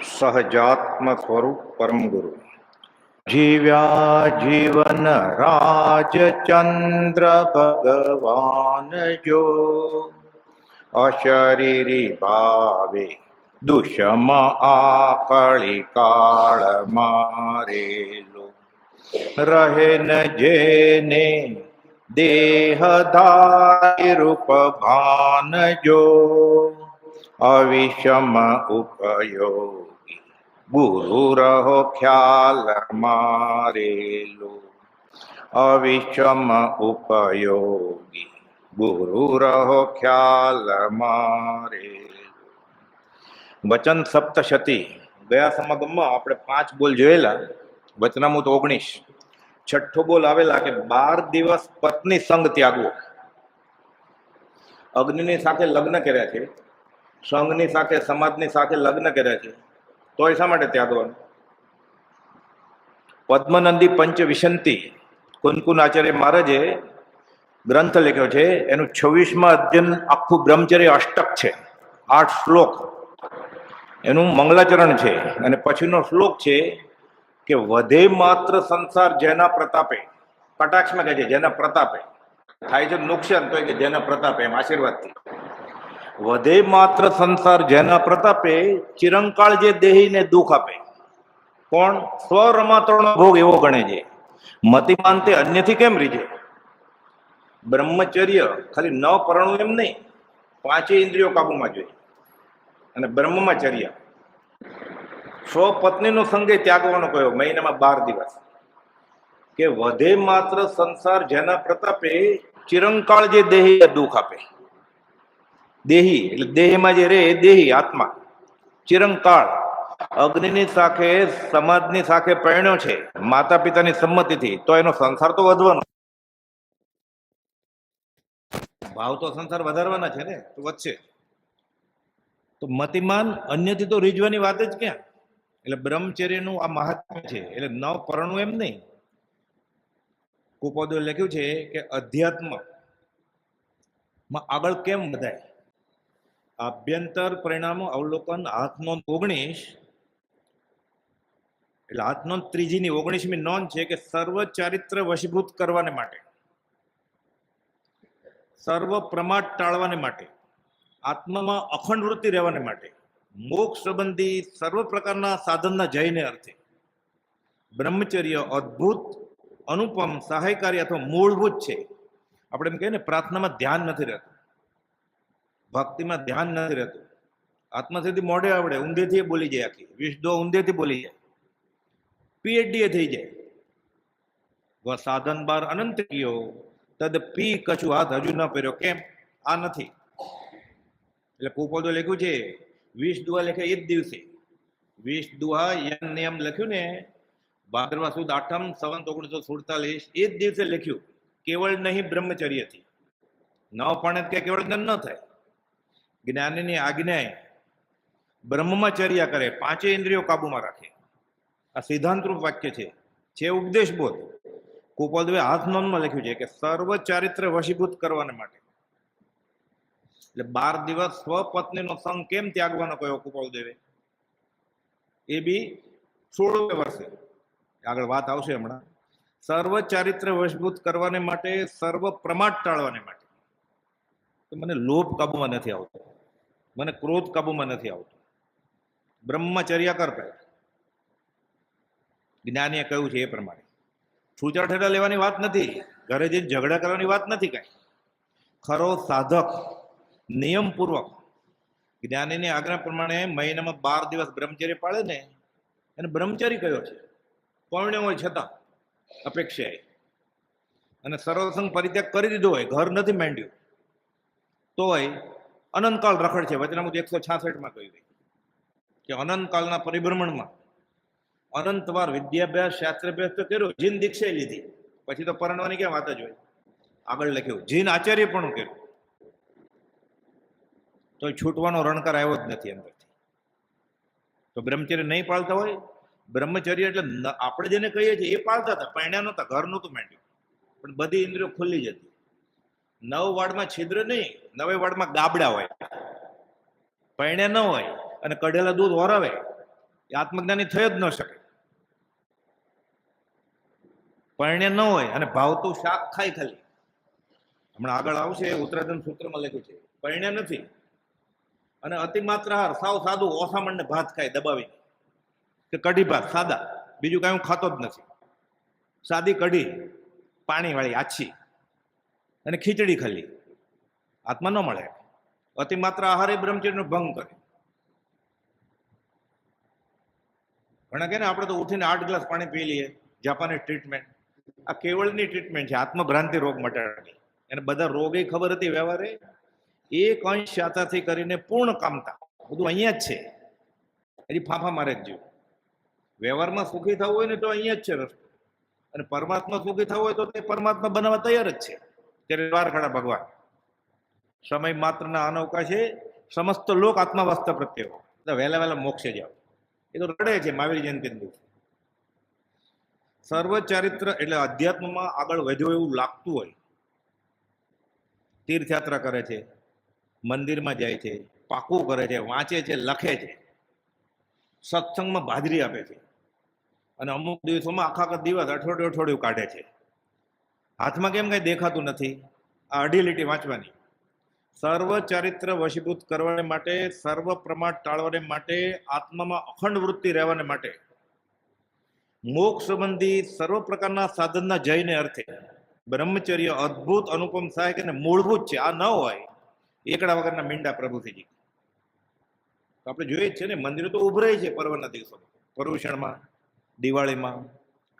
સહજાત્મ સ્વરૂપ પરમ ગુરુ જીવ્યા જીવન રાજચંદ્ર ભગવાન જો અશરીરી ભાવે દુષમ આકળી કાળ મારેલો રહે ન જેને દેહધારી રૂપ ભાન જો અવિષમ ઉપયોગી ગુરુ રહો ખ્યાલ મારેલો અવિષમ ઉપયોગી ગુરુ રહો ખ્યાલ મારેલો. વચન સપ્તશતી ગયા સમાગમમાં આપણે 5 બોલ જોયેલા, વચનામૃત 19. છઠ્ઠો બોલ આવેલા કે 12 દિવસ પત્ની સંગ ત્યાગવો. અગ્નિની સાથે લગ્ન કર્યા છે, સંઘની સાથે સમાજની સાથે લગ્ન કર્યા છે, તો એ શા માટે ત્યાગવાનું? પદ્મનંદી પંચ વિશંતિ કુનકુન આચાર્ય મહારાજે ગ્રંથ લખ્યો છે. એનું 26મા અધ્યયન આખું બ્રહ્મચર્ય અષ્ટક છે, 8 શ્લોક એનું મંગલાચરણ છે. અને પછીનો શ્લોક છે કે વધે માત્ર સંસાર જેના પ્રતાપે, કટાક્ષમાં કહે છે જેના પ્રતાપે થાય છે નુકસાન, તો કે જેના પ્રતાપે, એમ આશીર્વાદથી. વધે માત્ર સંસાર જેના પ્રતાપે ચિરંકાળ જે દેહીને દુઃખ આપે. કોણ? સ્વરમાત્રનો ભોગ એવો ગણે છે. મતિમાન તે અન્યથી કેમ રીજે? બ્રહ્મચર્ય ખાલી ન પરણવું એમ નહીં, 5 ઇન્દ્રિયો કાબુમાં જોઈએ. અને બ્રહ્મમાં ચર્યા સ્વપત્નીનો સંગે ત્યાગવાનો કયો મહિનામાં 12 દિવસ. કે વધે માત્ર સંસાર જેના પ્રતાપે ચિરંકાળ જે દેહી દુઃખ આપે. દેહી એટલે દેહમાં જે રે એ દેહી આત્મા. ચિરંકાળ અગ્નિની સાથે સમાજની સાથે પરણ્યો છે માતા પિતાની સંમતિથી, તો એનો સંસાર તો વધવાનો. ભાવ તો સંસાર વધારવાના છે ને, તો વધશે. તો મતિમાન અન્યથી તો રીઝવાની વાત જ ક્યાં? એટલે બ્રહ્મચર્યનું આ મહાત્મ્ય છે. એટલે ન પરણવું એમ નહીં. કુપોદે લખ્યું છે કે અધ્યાત્મમાં આગળ કેમ વધાય? આભ્યંતર પરિણામો અવલોકન હાથનોંધ 19. એટલે હાથનોંધ 3ની 19મી નોંધ છે કે સર્વ ચારિત્ર વશીભૂત કરવાને માટે, સર્વ પ્રમાદ ટાળવાને માટે, આત્મામાં અખંડ વૃત્તિ રહેવાને માટે, મોક્ષ સંબંધી સર્વ પ્રકારના સાધનના જયને અર્થે બ્રહ્મચર્ય અદ્ભુત, અનુપમ, સહાયકારી અથવા મૂળભૂત છે. આપણે એમ કહીએ ને, પ્રાર્થનામાં ધ્યાન નથી રહેતું, ભક્તિમાં ધ્યાન નથી રહેતું. આત્મસિદ્ધિ મોઢે આવડે, ઊંધેથી બોલી જાય, આખી વિષદો ઊંધેથી બોલી જાય, પીએચડી થઈ જાય. સાધન બાર અનંત કયો તદ પી કછું હાથ હજુ ન પહેર્યો. કેમ? આ નથી. એટલે કુપોદે લખ્યું છે 20 દુહા લખે એ જ દિવસે, 20 દુહા નિયમ લખ્યું ને ભાદરવા સુદ 8મ સંવત 1947, એ જ દિવસે લખ્યું. કેવળ નહીં બ્રહ્મચર્યથી ન પણ કે કેવળ જ્ઞાન ન થાય. જ્ઞાનીની આજ્ઞાએ બ્રહ્મમાં ચર્યા કરે, 5 ઇન્દ્રિયો કાબુમાં રાખે. આ સિદ્ધાંતરૂપ વાક્ય છે ઉપદેશ બોધ. કુપોદે હાથ નોંધમાં લખ્યું છે કે સર્વ ચારિત્ર વશીભૂત કરવાને માટે. એટલે 12 દિવસ સ્વપત્નીનો સંગ કેમ ત્યાગવાનો કયો કુપોદેવે? એ બી 16 વર્ષે, આગળ વાત આવશે હમણાં. સર્વ ચારિત્ર વશીભૂત કરવાને માટે, સર્વ પ્રમાદ ટાળવાને માટે. તો મને લોભ કાબુમાં નથી આવતો, મને ક્રોધ કાબુમાં નથી આવતો. બ્રહ્મચર્યા કર પહેલા. જ્ઞાનીએ કહ્યું છે એ પ્રમાણે. છૂટાછેડા લેવાની વાત નથી, ઘરે જઈને ઝઘડા કરવાની વાત નથી. કાંઈ ખરો સાધક નિયમપૂર્વક જ્ઞાનીની આજ્ઞા પ્રમાણે મહિનામાં 12 દિવસ બ્રહ્મચર્ય પાળે ને, એને બ્રહ્મચારી કયો છે. પરણ્યો હોય છતાં અપેક્ષાએ, અને સર્વસંગ પરિત્યાગ કરી દીધો હોય, ઘર નથી માંડ્યું, તોય અનંતકાળ રખડ છે. વચનામૃત 166માં કહ્યું કે અનંતકાળના પરિભ્રમણમાં અનંતવાર વિદ્યાભ્યાસ શાસ્ત્રાભ્યાસ તો કર્યો, જીન દીક્ષા લીધી, પછી તો પરણવાની ક્યાં વાત જ હોય. આગળ લખ્યું જીન આચાર્ય પણ કર્યું, તો છૂટવાનો રણકાર આવ્યો જ નથી અંદરથી. તો બ્રહ્મચર્ય નહીં પાળતા હોય, બ્રહ્મચર્ય એટલે આપણે જેને કહીએ છીએ એ પાળતા હતા, પરણ્યા નહોતા, ઘર નહોતું માંડ્યું, પણ બધી ઇન્દ્રિયો ખુલ્લી જતી. 9 વાડમાં છિદ્ર નહીં, 9 વાડમાં ગાબડા હોય, પરણ્યા ન હોય અને કઢેલા દૂધ વરાવે એ આત્મજ્ઞાની થઈ જ ન શકે. પરણ્ય ન હોય અને ભાવતું શાક ખાય ખાલી. હમણાં આગળ આવશે ઉત્તરાધન સૂત્રમાં લખ્યું છે પરણ્ય નથી અને અતિ માત્રાહાર સાવ સાદું ઓસામણ ને ભાત ખાય દબાવીને કે કઢી ભાત સાદા, બીજું કાંઈ હું ખાતો જ નથી, સાદી કઢી પાણી વાળી આછી અને ખીચડી ખાલી, આત્મા ન મળે. અતિ માત્રા આહારે બ્રહ્મચર્યનો ભંગ કરે. ઘણા કે ને આપણે તો ઉઠીને 8 ગ્લાસ પાણી પી લઈએ, જાપાની ટ્રીટમેન્ટ. આ કેવળની ટ્રીટમેન્ટ છે, આત્મભ્રાંતિ રોગ મટાડવાની. એને બધા રોગ એ ખબર હતી વ્યવહારે, એક અંશ શાતાથી કરીને પૂર્ણ કામતા, બધું અહીંયા જ છે. હજી ફાંફા મારે જ જેવું. વ્યવહારમાં સુખી થવું હોય ને તો અહીંયા જ છે રસ્તો, અને પરમાત્મા સુખી થવું હોય તો તે પરમાત્મા બનાવવા તૈયાર જ છે. ત્યારે દ્વાર ખડા ભગવાન. સમય માત્રના અનવકાશે સમસ્ત લોક આત્માવસ્થા પ્રત્યે વહેલા વહેલા મોક્ષે જાઓ. એ તો રડે છે મહાવીર જયંતિ દિવસે. સર્વચારિત્ર એટલે અધ્યાત્મમાં આગળ વધ્યો એવું લાગતું હોય, તીર્થયાત્રા કરે છે, મંદિરમાં જાય છે, પાકું કરે છે, વાંચે છે, લખે છે, સત્સંગમાં હાજરી આપે છે, અને અમુક દિવસોમાં આખા દિવસ અઠવાડિયું કાઢે છે. હાથમાં કેમ કઈ દેખાતું નથી? આ અઢી લીટી વાંચવાની. સર્વ ચારિત્ર વશીભૂત કરવાને માટે, સર્વ પ્રમાદ ટાળવાને માટે, આત્મામાં અખંડ વૃત્તિ રહેવાને માટે, મોક્ષ સંબંધી સર્વ પ્રકારના સાધનના જયને અર્થે બ્રહ્મચર્ય અદ્ભુત અનુપમ સહાયક અને મૂળભૂત છે. આ ન હોય એકડા વગરના મીંડા પ્રભુજીજી. આપણે જોઈએ જ છે ને, મંદિરો તો ઉભરાય છે પર્વના દિવસો, પર્યુષણમાં, દિવાળીમાં,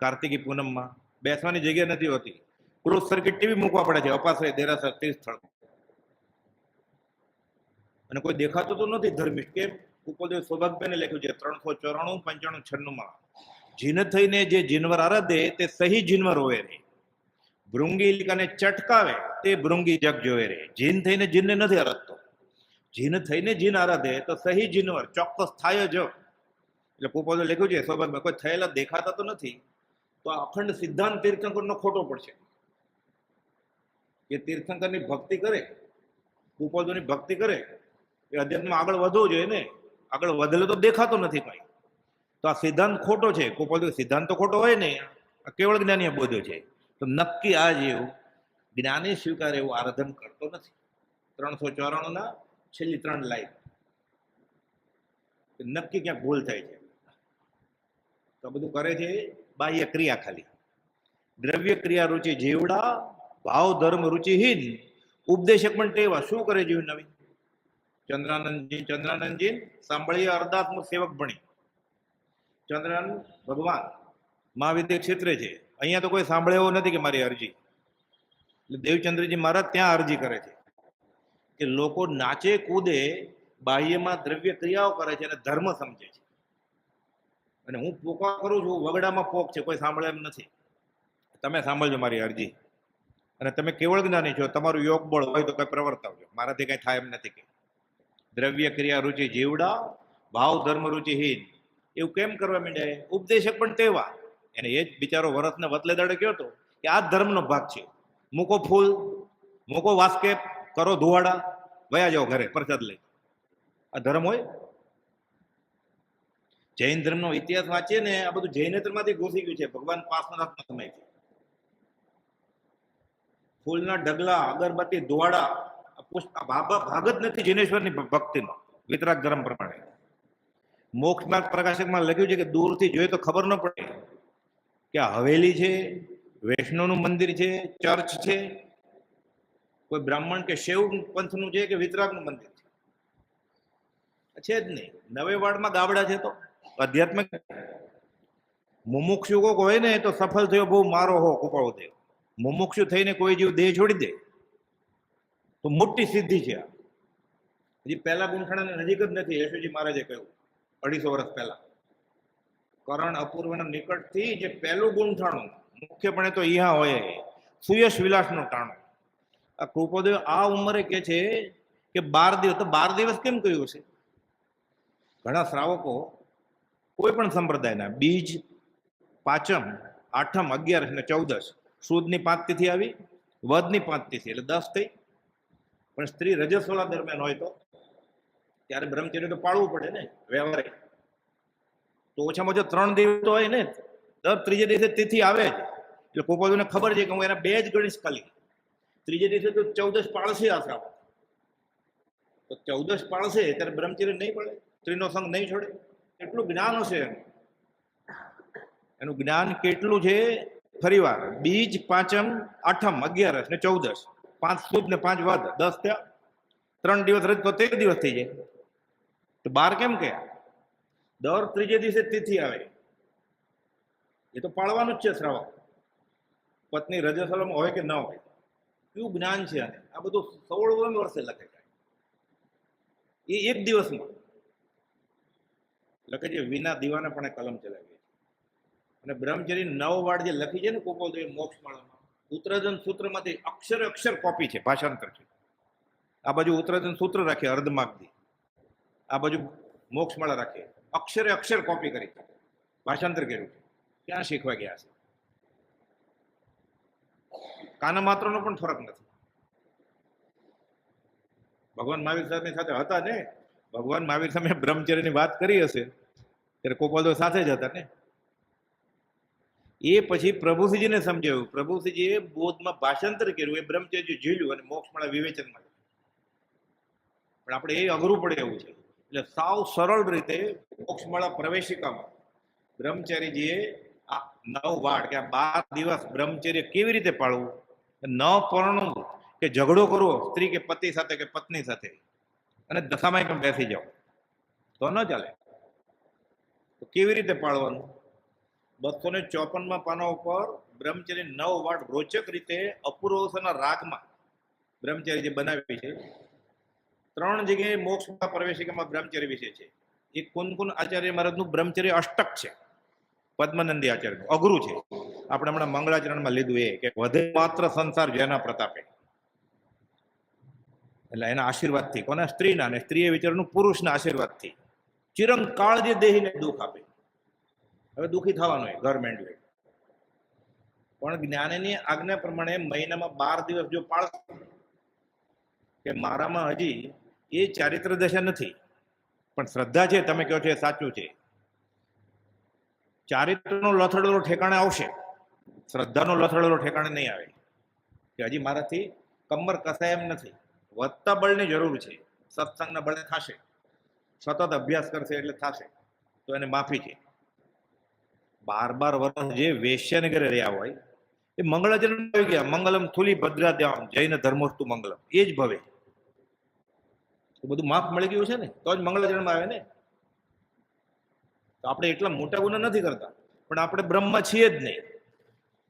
કાર્તિકી પૂનમમાં બેસવાની જગ્યા નથી હોતી. ક્લોઝ સર્કિટ ટીવી મૂકવા પડે છે, અપાશ્રય, દેરાસર, તીર્થસ્થળ. અને કોઈ દેખાતું તો નથી ધર્મિષ્ઠ. કેમ? ઉપદેવ સૌભાગ્યને લખ્યું છે 394, 95, 96 જીન થઈને જે જીનવર આરાધે તે સહી જીનવર હોય રે, ભૃંગીલિકાને ચટકાવે તે ભૃંગી જગ જોવે રે. જીન થઈને જીનને નથી આરાધતો, જીન થઈને જીન આરાધે તો સહી જીનવર ચોક્કસ થાય જ. એટલે કુપોદે લખ્યું છે સૌભાગ્ય, કોઈ થયેલા દેખાતા તો નથી, તો અખંડ સિદ્ધાંત તીર્થંકરનો ખોટો પડશે. એ તીર્થંકરની ભક્તિ કરે, કુપોદોની ભક્તિ કરે, એ અધ્યાત્મમાં આગળ વધવું જોઈએ ને. આગળ વધેલો તો દેખાતો નથી કઈ, તો આ સિદ્ધાંત ખોટો છે. કુપોદો સિદ્ધાંત તો ખોટો હોય ને, આ કેવળ જ્ઞાની બોધ્યો છે. તો નક્કી આ જેવું જ્ઞાની સ્વીકારે એવું આરાધન કરતો નથી. 394 છેલ્લી 3 લાઈન નક્કી ક્યાંક ભૂલ થાય છે. તો બધું કરે છે બાહ્ય ક્રિયા ખાલી. દ્રવ્ય ક્રિયા રુચિ જીવડા, ભાવ ધર્મ રુચિહીન, ઉપદેશક પણ ટેવા. શું કરે જીવ નવી? ચંદ્રાનંદજી સાંભળીએ અર્ધાત્મ સેવક ભણી. ચંદ્રાનંદ ભગવાન મહાવિદ્ય ક્ષેત્રે છે, અહીંયા તો કોઈ સાંભળે એવો નથી કે મારી અરજી. એટલે દેવચંદ્રજી મહારાજ ત્યાં અરજી કરે છે કે લોકો નાચે કૂદે, બાહ્યમાં દ્રવ્ય ક્રિયાઓ કરે છે અને ધર્મ સમજે છે. અને હું પોકા કરું છું, વગડામાં પોક છે, કોઈ સાંભળે એમ નથી. તમે સાંભળજો મારી અરજી, અને તમે કેવળ જ્ઞાની છો, તમારું યોગ બળ હોય તો કઈ પ્રવર્તાવજો, મારાથી કઈ થાય એમ નથી. કે દ્રવ્ય ક્રિયા રુચિ જીવડા, ભાવ ધર્મ રુચિહીન, એવું કેમ કરવા માંડ્યા? ઉપદેશક પણ તેવા. એને એ જ બિચારો વરસને વતલે દાડે કયો હતો કે આ ધર્મનો ભાગ છે. મૂકો ફૂલ, મૂકો વાસ્કેપ, કરો ધુવાડા, વયા જાઓ ઘરે પ્રસાદ લઈ. આ ધર્મ હોય? જૈન ધર્મનો ઇતિહાસ વાંચીએ ને, આ બધું જૈનેતરમાંથી ઘૂસી ગયું છે. ભગવાન પાર્શ્વનાથના સમયથી ફૂલના ઢગલા, અગરબત્તી, ધુવાડા, ભાગ જ નથી જૈનેશ્વરની ભક્તિનો, વિતરાગ ધર્મ પ્રમાણે. મોક્ષ માર્ગ પ્રકાશકમાં લખ્યું છે કે દૂરથી જોઈએ તો ખબર ન પડે કે આ હવેલી છે, વૈષ્ણવનું મંદિર છે, ચર્ચ છે, કોઈ બ્રાહ્મણ કે શૈવ પંથનું છે કે વિતરાગનું મંદિર છે જ નહીં. નવેવાડમાં ગાબડા છે. તો આધ્યાત્મિક મુમુક્ષુ કોક હોય ને તો સફળ થયો બહુ મારો હો કુપાળો દેવ. મુમુક્ષુ થઈને કોઈ જીવ દેહ છોડી દે તો મોટી સિદ્ધિ છે. હજી પહેલા ગુંઠાણાની નજીક જ નથી. યશુજી મહારાજે કહ્યું 250 વર્ષ પહેલા, કરણ અપૂર્વના નિકટથી જે પહેલું ગુંઠાણું મુખ્યપણે તો અહીંયા હોય સુયશ વિલાસનું ટાણું. આ કૃપોદેવ આ ઉંમરે કે છે કે 12 દિવસ. તો 12 દિવસ કેમ કહ્યું છે? ઘણા શ્રાવકો કોઈ પણ સંપ્રદાયના બીજ, પાંચમ, આઠમ, 11 અને 14, સુદની 5 તિથિ આવી, વદની 5 તિથિ એટલે 10 થઈ. પણ સ્ત્રી રજસ્વલા દરમિયાન હોય તો ત્યારે બ્રહ્મચર્ય તો પાળવું પડે ને વ્યવહારે. તો ઓછામાં ઓછા 3 દિવસ તો હોય ને, દર ત્રીજે દિવસે તિથિ આવે જ. એટલે ગોપાલને ખબર છે કે હું એના 2 જ ગણીશ ખાલી. ત્રીજે દિવસે તો 14 પાળશે આ શ્રાવણ, તો 14 પાળશે ત્યારે બ્રહ્મચર્ય નહીં પડે, સ્ત્રીનો સંગ નહીં છોડે. એટલું જ્ઞાન હશે એનું જ્ઞાન કેટલું છે. ફરીવાર બીજ, પાંચમ, આઠમ, 11 ને 14, 5 સુદ ને 5 વદ, 10 થયા. 3 દિવસ રજ તો 13 દિવસ થઈ જાય. તો 12 કેમ કે દર ત્રીજે દિવસે તિથિ આવે, એ તો પાળવાનું જ છે શ્રાવણ. પત્ની રજસ્વલામાં હોય કે ન હોય, કેવું જ્ઞાન છે આને. આ બધું 16 વર્ષે લખે છે, એ એક દિવસમાં લખે છે. વિના દીવાને પણ કલમ ચલાવી છે. અને બ્રહ્મચર્ય 9 વાડ જે લખી છે ને ગોપાલદેવે મોક્ષમાળામાં, ઉત્તરાધન સૂત્રમાંથી અક્ષરે અક્ષર કોપી છે, ભાષાંતર છે. આ બાજુ ઉત્તરાધન સૂત્ર રાખે અર્ધમાગધી, આ બાજુ મોક્ષમાળા રાખે, અક્ષરે અક્ષર કોપી કરી છે, ભાષાંતર કર્યું છે. ક્યાં શીખવા ગયા છે? કાના માત્રનો પણ ફરક નથી. ભગવાન મહાવીર સાહેબની સાથે હતા ને, ભગવાન મહાવીર સામે બ્રહ્મચર્યની વાત કરી હશે ત્યારે ગોપાલદેવ સાથે જ હતા ને. એ પછી પ્રભુશ્રીજીને સમજાવ્યું, પ્રભુશ્રીજીએ બોધમાં ભાષાંતર કર્યું, એ બ્રહ્મચર્ય ઝીલ્યું અને મોક્ષમાળા વિવેચનમાં. પણ આપણે એ અઘરું પડે એવું છે. એટલે સાવ સરળ રીતે મોક્ષમાળા પ્રવેશિકામાં બ્રહ્મચારીજીએ આ 9 વાડ કે 12 દિવસ બ્રહ્મચર્ય કેવી રીતે પાળવું, ન પરણવું કે ઝઘડો કરવો સ્ત્રી કે પતિ સાથે કે પત્ની સાથે, અને દશામાં પણ બેસી જાઓ તો ન ચાલે. તો કેવી રીતે પાળવાનું? 254 પાના ઉપર બ્રહ્મચર્ય 9 વાડ રોચક રીતે અપૂર્વસના રાગમાં બ્રહ્મચર્ય જે બનાવી છે. 3 જગ્યાએ મોક્ષમાં પ્રવેશિકામાં બ્રહ્મચર્ય વિશે છે. એ કુન આચાર્ય મહારાજનું બ્રહ્મચર્ય અષ્ટક છે, પદ્મનંદી આચાર્યનું અઘરું છે. આપણે હમણાં મંગળાચરણમાં લીધું એ કે વધે માત્ર સંસાર જેના પ્રતાપે, એટલે એના આશીર્વાદથી, કોના? સ્ત્રીના, અને સ્ત્રીએ વિચારનું પુરુષના આશીર્વાદથી ચિરંકાળ જે દેહીને દુઃખ આપે. હવે દુઃખી થવાનું હોય ઘર મેંડવે, પણ જ્ઞાનીની આજ્ઞા પ્રમાણે મહિનામાં 12 દિવસ જો પાળશે, કે મારામાં હજી એ ચારિત્ર દશા નથી પણ શ્રદ્ધા છે, તમે કહો છો એ સાચું છે, ચારિત્રનો લથડેલો ઠેકાણે આવશે, શ્રદ્ધાનો લથડેલો ઠેકાણે નહીં આવે. કે હજી મારાથી કમર કસાય એમ નથી, વધતા બળની જરૂર છે. સત્સંગના બળે થશે, સતત અભ્યાસ કરશે એટલે થશે, તો એને માફી છે. 12 વર્ષ જે વેશ્યાને ઘરે રહ્યા હોય એ મંગળાચરણ આવી ગયા, મંગલમ થુલી ભદ્રાદ્યામ જૈન ધર્મોસ્તુ મંગલમ, એ જ ભવે. તો બધું માફ મળી ગયું છે ને, તો જ મંગળાચરણમાં આવે ને. તો આપણે એટલા મોટા ગુના નથી કરતા, પણ આપણે બ્રહ્મમાં છીએ જ નહીં,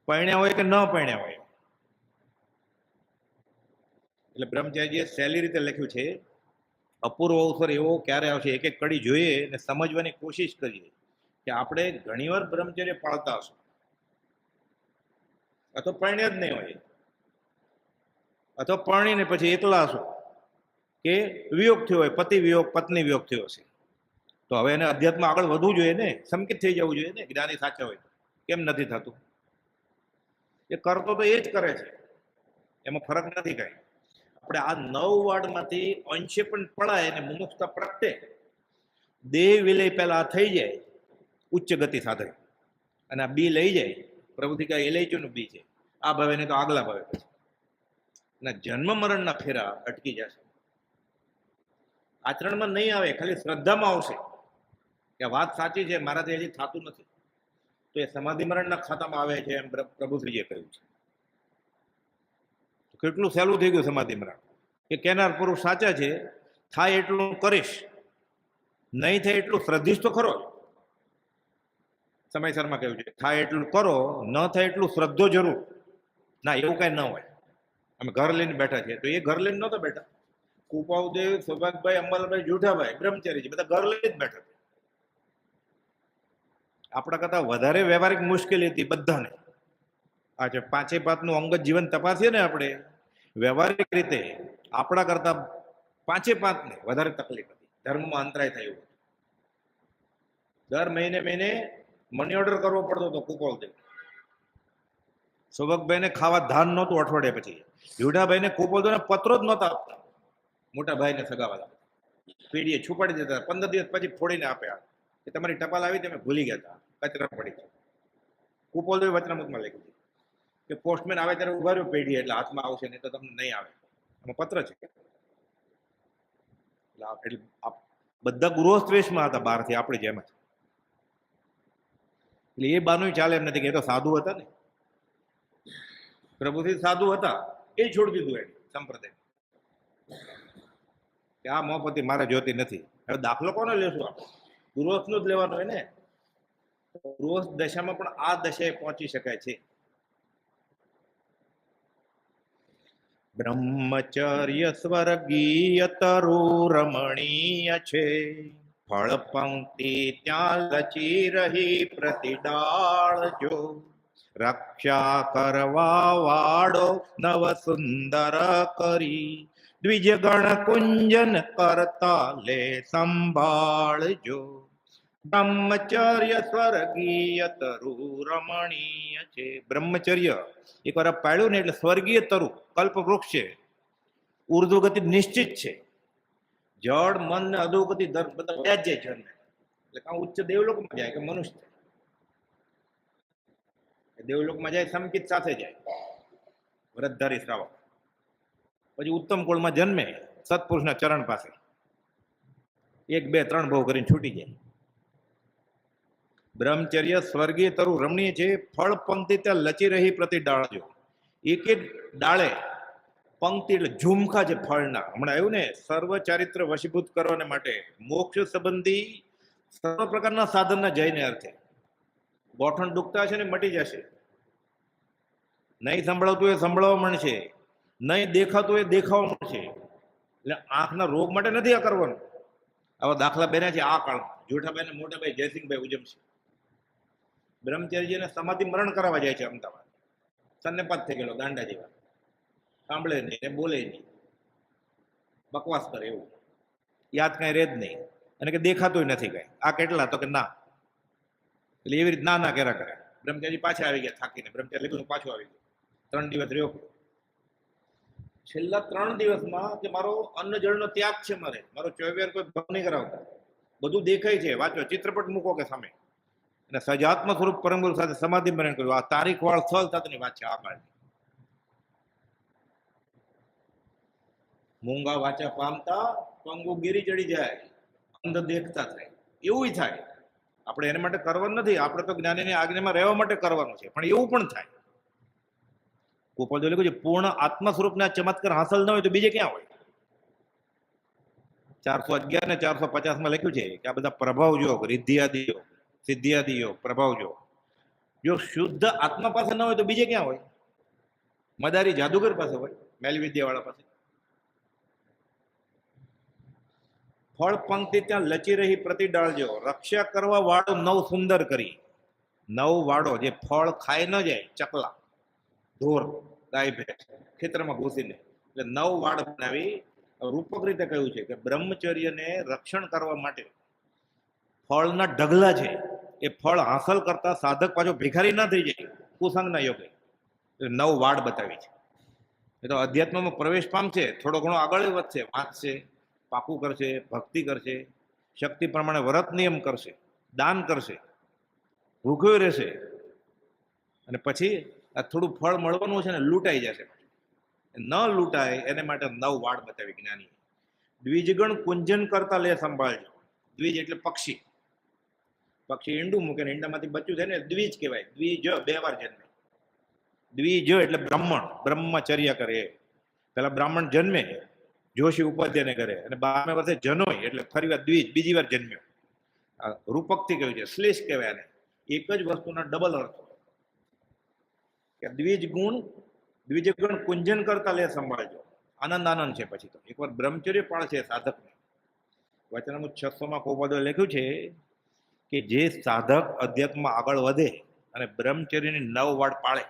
પરણ્યા હોય કે ન પરણ્યા હોય. એટલે બ્રહ્મચારીજીએ સહેલી રીતે લખ્યું છે, અપૂર્વ અવસર એવો ક્યારે આવશે, એક એક કડી જોઈએ અને સમજવાની કોશિશ કરીએ કે આપણે ઘણીવાર બ્રહ્મચર્ય પાળતા હશું, અથવા પરણ્યા જ નહીં હોય, અથવા પરણીને પછી એકલા હશું, કે વિયોગ થયો હોય, પતિ વિયોગ, પત્ની વિયોગ થયો હશે. તો હવે એને અધ્યાત્મ આગળ વધવું જોઈએ ને, સંકિત થઈ જવું જોઈએ ને. જ્ઞાની સાચા હોય કેમ નથી થતું? એ કરતો તો એ જ કરે છે, એમાં ફરક નથી કઈ. આપણે આ 9 વાડમાંથી અંશે પણ પડાય અને મુમુક્ષતા પ્રગટે, દેહ વિલય પહેલા થઈ જાય ઉચ્ચ ગતિ સાધન, અને આ બી લઈ જાય, પ્રભુથી કહે એલૈચુનું બી છે, આ ભાવે ને તો આગલા ભાવે પછી, અને જન્મ મરણના ફેરા અટકી જશે. આચરણમાં નહીં આવે, ખાલી શ્રદ્ધામાં આવશે કે વાત સાચી છે, મારાથી હજી થતું નથી, તો એ સમાધિ મરણના ખાતામાં આવે છે, એમ પ્રભુશ્રીજીએ કહ્યું છે. કેટલું સહેલું થઈ ગયું સમાધિ મરણ, કે કેનાર પુરુષ સાચા છે, થાય એટલું કરીશ, નહીં થાય એટલું શ્રદ્ધિશ તો ખરો. સમયસરમાં કહ્યું છે, થાય એટલું કરો, ન થાય એટલું શ્રદ્ધો જરૂર. ના, એવું કઈ ન હોય. અમે ઘર લઈને બેઠા છીએ, તો એ ઘર લઈને નહોતા બેઠા. કુપાવદેવ, સૌભાગભાઈ, અંબાલાભાઈ, જુઠાભાઈ બ્રહ્મચારી છે, બધા ઘર લઈને જ બેઠા. આપણા કરતા વધારે વ્યવહારિક મુશ્કેલી હતી બધાને. આ છે 5 પાતનું અંગત જીવન તપાસીએ ને આપણે, વ્યવહારિક રીતે આપણા કરતા 5 પાતને વધારે તકલીફ હતી. ધર્મમાં અંતરાય થયું. દર મહિને મની ઓર્ડર કરવો પડતો હતો કુપાવદેવ. સૌભાગભાઈને ખાવા ધાન નહોતું અઠવાડિયા પછી. જુઠાભાઈને કુપાવદેવને પત્રો જ નહોતા આપતા, મોટા ભાઈને સગાવાલા પેઢીએ છુપાડી દેતા, 15 દિવસ પછી ફોડીને આપ્યા. કે તમારી ટપાલ આવી તમે ભૂલી ગયા હતા, કચરા પડી છે. કુપોલદેવ વચનામૃતમાં લખ્યું છે કે પોસ્ટમેન આવે ત્યારે ઉભા રહ્યો પેઢી એટલે હાથમાં આવશે, નહીં તો તમને નહીં આવે. આમાં પત્ર છે. એટલે બધા ગૃહસ્થ વેશમાં હતા બહારથી, આપણે જેમ જ. એટલે એ બાનું ચાલે એમ નથી કે એ તો સાધુ હતા ને, પ્રભુથી સાધુ હતા, એ છોડી દીધું એને સંપ્રદાય કે આ મોહપતિ મારે જોતી નથી. હવે દાખલો કોને લેશું આપણે? ગૃહસ્થ નો જ લેવાનો હોય ને. ગૃહસ્થ દશામાં પણ આ દશાએ પહોંચી શકાય છે. બ્રહ્મચર્ય સ્વર્ગીય તરુ રમણીય છે, ફળ પંક્તિ ત્યાં લચી રહી પ્રતિડાળ જો, રક્ષા કરવા વાળો નવ સુંદર કરી, દ્વિજ ગણ કુંજન કરતા લે સંભાળજો. બ્રહ્મચર્ય સ્વર્ગીય તરુ રમણીય છે. બ્રહ્મચર્ય એકવાર પાડ્યું ને એટલે સ્વર્ગીય તરુ કલ્પ વૃક્ષ છે, ઉર્ધ્વ ગતિ નિશ્ચિત છે. જળ મન ને અધોગતિ બધા વ્યાજ જાય જળ ને, એટલે કાં ઉચ્ચ દેવલોકમાં જાય કે મનુષ્ય દેવલોકમાં જાય, સમકિત સાથે જાય, વ્રતધારી શ્રાવક. પછી ઉત્તમ કુળમાં જન્મે સત્પુરુષના ચરણ પાસે, 1 2 3 ભાવ કરીને છૂટી જાય. બ્રહ્મચર્ય સ્વર્ગીય તરુ રમણીય છે, ફળ પંક્તિ ત્યાં લચી રહી પ્રતિ ડાળજો. એક એક ડાળે પંક્તિ એટલે ઝુમખા છે ફળના. હમણાં આવ્યું ને, સર્વ ચારિત્ર વશીભૂત કરવાને માટે મોક્ષ સંબંધી સર્વ પ્રકારના સાધનના જઈને અર્થે. ગોઠણ દુખતા છે ને મટી જશે, નહીં સંભળાવતું એ સંભળાવવા મળશે, નહીં દેખાતું એ દેખાવા મળશે. એટલે આંખના રોગ માટે નથી આ કરવાનું. આવા દાખલા બન્યા છે આ કાળમાં. જોઠાભાઈ ને મોટાભાઈ જયસિંહભાઈ ઉજમશે બ્રહ્મચર્યને સમાધિ મરણ કરાવવા જાય છે અમદાવાદ. સન્નેપાત થઈ ગયેલો ગાંડા જેવા, સાંભળે નહીં ને બોલે નહીં, બકવાસ કરે એવું, યાદ કઈ રે જ નહીં, અને કે દેખાતું નથી કઈ. આ કેટલા? તો કે ના. એટલે એવી રીતે ના કર્યા કરે. બ્રહ્મચારી પાછા આવી ગયા થાકીને, બ્રહ્મચારી લીધું પાછું આવી ગયું. 3 દિવસ રહ્યો. છેલ્લા 3 દિવસમાં કે મારો અન્ન જળનો ત્યાગ છે, મારો ચોવીર કોઈ ભંગ નહીં કરાવતા, બધું દેખાય છે, વાંચો, ચિત્રપટ મૂકો કે સામે, અને સજાત્મ સ્વરૂપ પરમગુરુ સાથે સમાધિ મરણ કર્યું. આ તારીખ વાળ સ્થળ સાથેની વાત છે આ કાળની. મૂંગા વાચા પામતા પંગુ ગીરી ચડી જાય, અંધ દેખતા થાય, એવું થાય. આપણે એના માટે કરવાનું નથી, આપણે તો જ્ઞાનીની આજ્ઞામાં રહેવા માટે કરવાનું છે. પણ એવું પણ થાય. ગોપાલદેવ લખ્યું છે, પૂર્ણ આત્મ સ્વરૂપના ચમત્કાર હાંસલ ન હોય તો બીજે ક્યાં હોય? 411 ને 450 માં લખ્યું છે કે આ બધા પ્રભાવ જો, રિદ્ધિયાદિઓ, સિદ્ધિયાદિઓ પ્રભાવ જો શુદ્ધ આત્મા પાસે ન હોય તો બીજે ક્યાં હોય? મદારી જાદુગર પાસે હોય, મેલ વિદ્યા વાળા પાસે. ફળ પંક્તિ ત્યાં લચી રહી પ્રતિ ડાળજો, રક્ષા કરવા વાળો નવ સુંદર કરી. નવ વાળો જે ફળ ખાઈ ન જાય, ચકલા, ઢોર, ગાય ભેંસ ખેતરમાં ઘૂસીને, એટલે 9 વાડ બનાવી રૂપક રીતે કહ્યું છે કે બ્રહ્મચર્યને રક્ષણ કરવા માટે ફળના ઢગલા છે, એ ફળ હાંસલ કરતા સાધક પાછો ભિખારી ના થઈ જાય કુસંગના યોગે. 9 વાડ બતાવી છે. એ તો અધ્યાત્મમાં પ્રવેશ પામશે, થોડો ઘણો આગળ વધશે, વાંચશે, પાકું કરશે, ભક્તિ કરશે, શક્તિ પ્રમાણે વ્રત નિયમ કરશે, દાન કરશે, ભૂખ્યો રહેશે, અને પછી આ થોડું ફળ મળવાનું છે ને લૂંટાઈ જશે. ન લૂંટાય એને માટે 9 વાડ બતાવી જ્ઞાની. દ્વિજગણ કુંજન કરતા લે સંભાળજો. દ્વિજ એટલે પક્ષી. પક્ષી ઈંડું મૂકે ને ઈંડામાંથી બચ્ચું થાય ને દ્વિજ કહેવાય. દ્વિજ 2 વાર જન્મે. દ્વિજ એટલે બ્રાહ્મણ, બ્રહ્મચર્ય કરે. પેલા બ્રાહ્મણ જન્મે જોશી ઉપાધ્યાયને કરે, અને 12મે વર્ષે જનોય એટલે ફરી વાર દ્વિજ, બીજી વાર જન્મ્યો. રૂપકથી કહ્યું છે, શ્લેષ કહેવાય આને. એક જ વસ્તુના ડબલ અર્થ કે દ્વિજ દ્વિજગણ કુંજન કરતા લે સંભાળજો. આનંદ છે. પછી તો એકવાર બ્રહ્મચર્ય પાળશે સાધકને. વચનામૃત 600 ગોપાલદેવે લખ્યું છે કે જે સાધક અધ્યાત્મમાં આગળ વધે અને બ્રહ્મચર્યની 9 વાડ પાળે,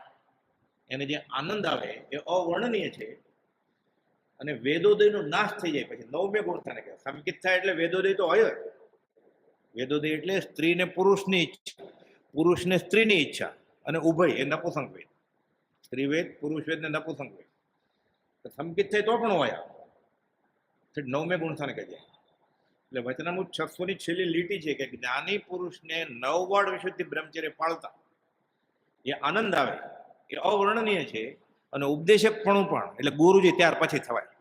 એને જે આનંદ આવે એ અવર્ણનીય છે. અને વેદોદયનો નાશ થઈ જાય. પછી 9મે ગુણ થાય કે સંકિત થાય એટલે વેદોદય તો હોય જ. વેદોદય એટલે સ્ત્રીને પુરુષની ઈચ્છા, પુરુષને સ્ત્રીની ઈચ્છા, અને ઉભય એ નપુસંગ વેદ. સ્ત્રી વેદ, પુરુષ વેદ ને નપુસંગ વેદ. સંકિત થાય તો પણ હોય. 9મે ગુણ થાય કે જાય. એટલે વચનામૃત 600 ની છેલ્લી લીટી છે કે જ્ઞાની પુરુષને 9 વાડ વિશુદ્ધિ બ્રહ્મચર્ય પાળતા એ આનંદ આવે, એ અવર્ણનીય છે. અને ઉપદેશકપણું પણ, એટલે ગુરુજી ત્યાર પછી થવાય.